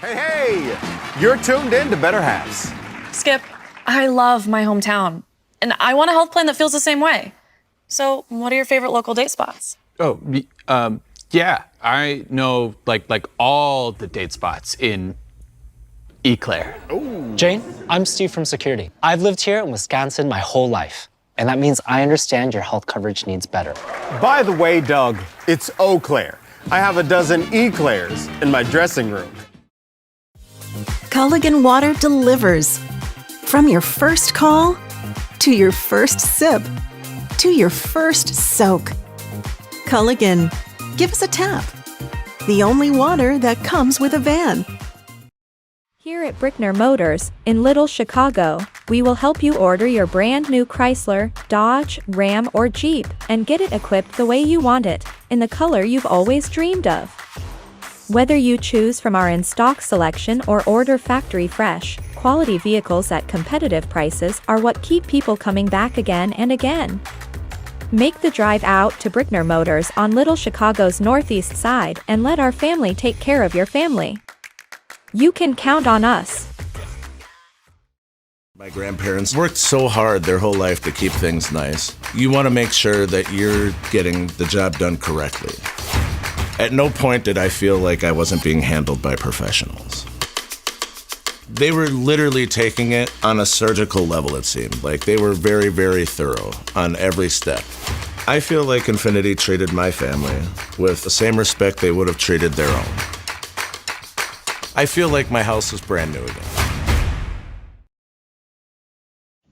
Hey, you're tuned in to Better Halves. Skip, I love my hometown, and I want a health plan that feels the same way. So, what are your favorite local date spots? Oh, yeah, I know like all the date spots in Eau Claire. Jane, I'm Steve from Security. I've lived here in Wisconsin my whole life, and that means I understand your health coverage needs better. By the way, Doug, it's Eau Claire. I have a dozen Eclairs in my dressing room. Culligan Water delivers. From your first call, to your first sip, to your first soak. Culligan, give us a tap. The only water that comes with a van. Here at Brickner Motors, in Little Chicago, we will help you order your brand new Chrysler, Dodge, Ram, or Jeep and get it equipped the way you want it, in the color you've always dreamed of. Whether you choose from our in-stock selection or order factory fresh, quality vehicles at competitive prices are what keep people coming back again and again. Make the drive out to Brickner Motors on Little Chicago's northeast side and let our family take care of your family. You can count on us. My grandparents worked so hard their whole life to keep things nice. You want to make sure that you're getting the job done correctly. At no point did I feel like I wasn't being handled by professionals. They were literally taking it on a surgical level, it seemed. Like they were very, very thorough on every step. I feel like Infiniti treated my family with the same respect they would have treated their own. I feel like my house is brand new again.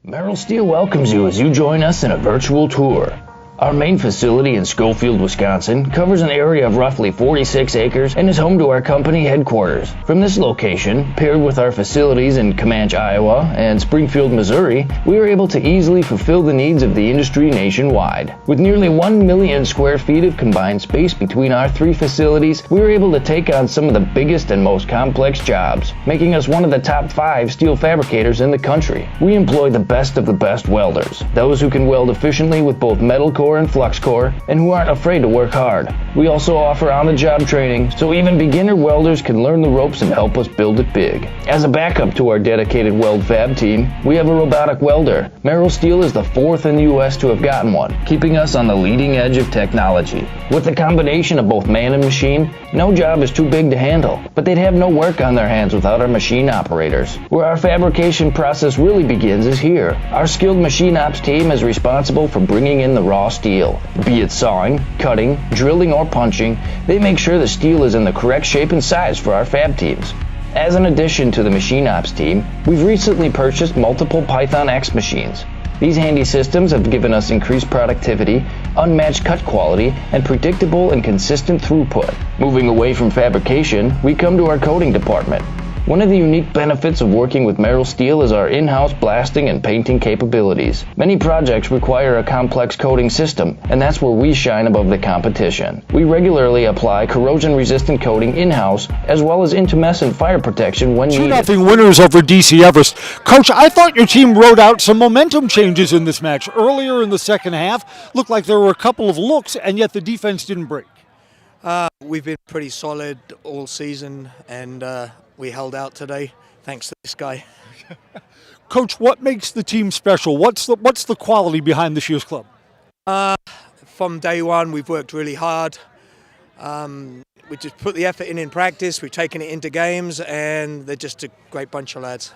Merrill Steel welcomes you as you join us in a virtual tour. Our main facility in Schofield, Wisconsin covers an area of roughly 46 acres and is home to our company headquarters. From this location, paired with our facilities in Comanche, Iowa and Springfield, Missouri, we are able to easily fulfill the needs of the industry nationwide. With nearly 1 million square feet of combined space between our three facilities, we are able to take on some of the biggest and most complex jobs, making us one of the top 5 steel fabricators in the country. We employ the best of the best welders, those who can weld efficiently with both metal core and flux core, and who aren't afraid to work hard. We also offer on-the-job training, so even beginner welders can learn the ropes and help us build it big. As a backup to our dedicated weld fab team, we have a robotic welder. Merrill Steel is the 4th in the U.S. to have gotten one, keeping us on the leading edge of technology. With the combination of both man and machine, no job is too big to handle, but they'd have no work on their hands without our machine operators. Where our fabrication process really begins is here. Our skilled machine ops team is responsible for bringing in the raw steel. Be it sawing, cutting, drilling, or punching, they make sure the steel is in the correct shape and size for our fab teams. As an addition to the machine ops team, we've recently purchased multiple Python X machines. These handy systems have given us increased productivity, unmatched cut quality, and predictable and consistent throughput. Moving away from fabrication, we come to our coating department. One of the unique benefits of working with Merrill Steel is our in-house blasting and painting capabilities. Many projects require a complex coating system, and that's where we shine above the competition. We regularly apply corrosion-resistant coating in-house, as well as intumescent fire protection when needed. 2-0 winners over DC Everest. Coach, I thought your team rode out some momentum changes in this match. Earlier in the second half, looked like there were a couple of looks, and yet the defense didn't break. We've been pretty solid all season, and we held out today, thanks to this guy. Coach, what makes the team special? What's the quality behind this year's club? From day one, we've worked really hard. We just put the effort in practice. We've taken it into games, and they're just a great bunch of lads.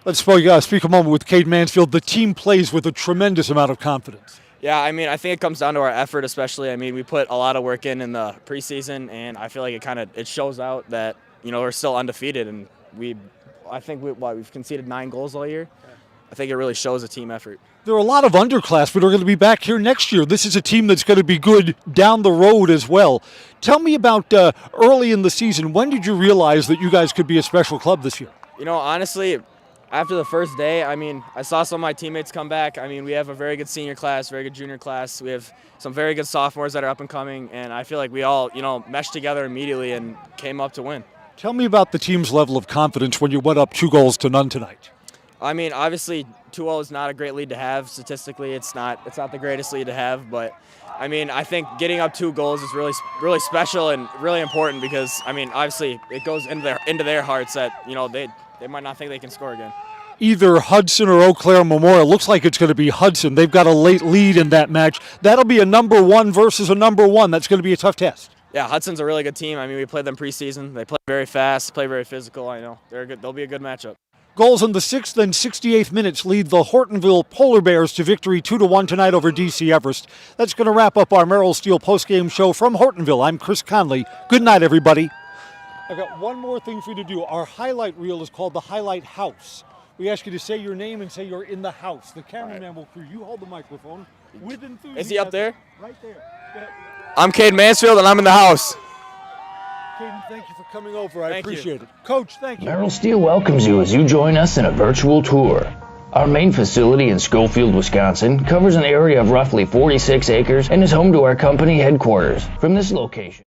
Let's speak a moment with Cade Mansfield. The team plays with a tremendous amount of confidence. Yeah, I mean, I think it comes down to our effort, especially. I mean, we put a lot of work in the preseason, and I feel like it shows out that, you know, we're still undefeated, and we've conceded 9 goals all year. I think it really shows a team effort. There are a lot of underclassmen who are going to be back here next year. This is a team that's going to be good down the road as well. Tell me about early in the season. When did you realize that you guys could be a special club this year? You know, honestly, after the first day, I mean, I saw some of my teammates come back. I mean, we have a very good senior class, very good junior class. We have some very good sophomores that are up and coming, and I feel like we all, you know, meshed together immediately and came up to win. Tell me about the team's level of confidence when you went up 2-0 tonight. I mean, obviously, 2-0 is not a great lead to have. Statistically, it's not the greatest lead to have, but I mean, I think getting up 2 goals is really special and really important because, I mean, obviously, it goes into their hearts that, you know, they might not think they can score again. Either Hudson or Eau Claire Memorial. Looks like it's going to be Hudson. They've got a late lead in that match. That'll be a number 1 versus a number 1. That's going to be a tough test. Yeah, Hudson's a really good team. I mean, we played them preseason. They play very fast, play very physical. I know they're good. They'll be a good matchup. Goals in the 6th and 68th minutes lead the Hortonville Polar Bears to victory 2-1 tonight over DC Everest. That's going to wrap up our Merrill Steel postgame show from Hortonville. I'm Chris Conley. Good night, everybody. I've got one more thing for you to do. Our highlight reel is called the Highlight House. We ask you to say your name and say you're in the house. The cameraman will crew. You hold the microphone with enthusiasm. Is he up there? Right there. I'm Cade Mansfield, and I'm in the house. Caden, thank you for coming over. I appreciate it. Coach, thank you. Merrill Steel welcomes you as you join us in a virtual tour. Our main facility in Schofield, Wisconsin covers an area of roughly 46 acres and is home to our company headquarters. From this location,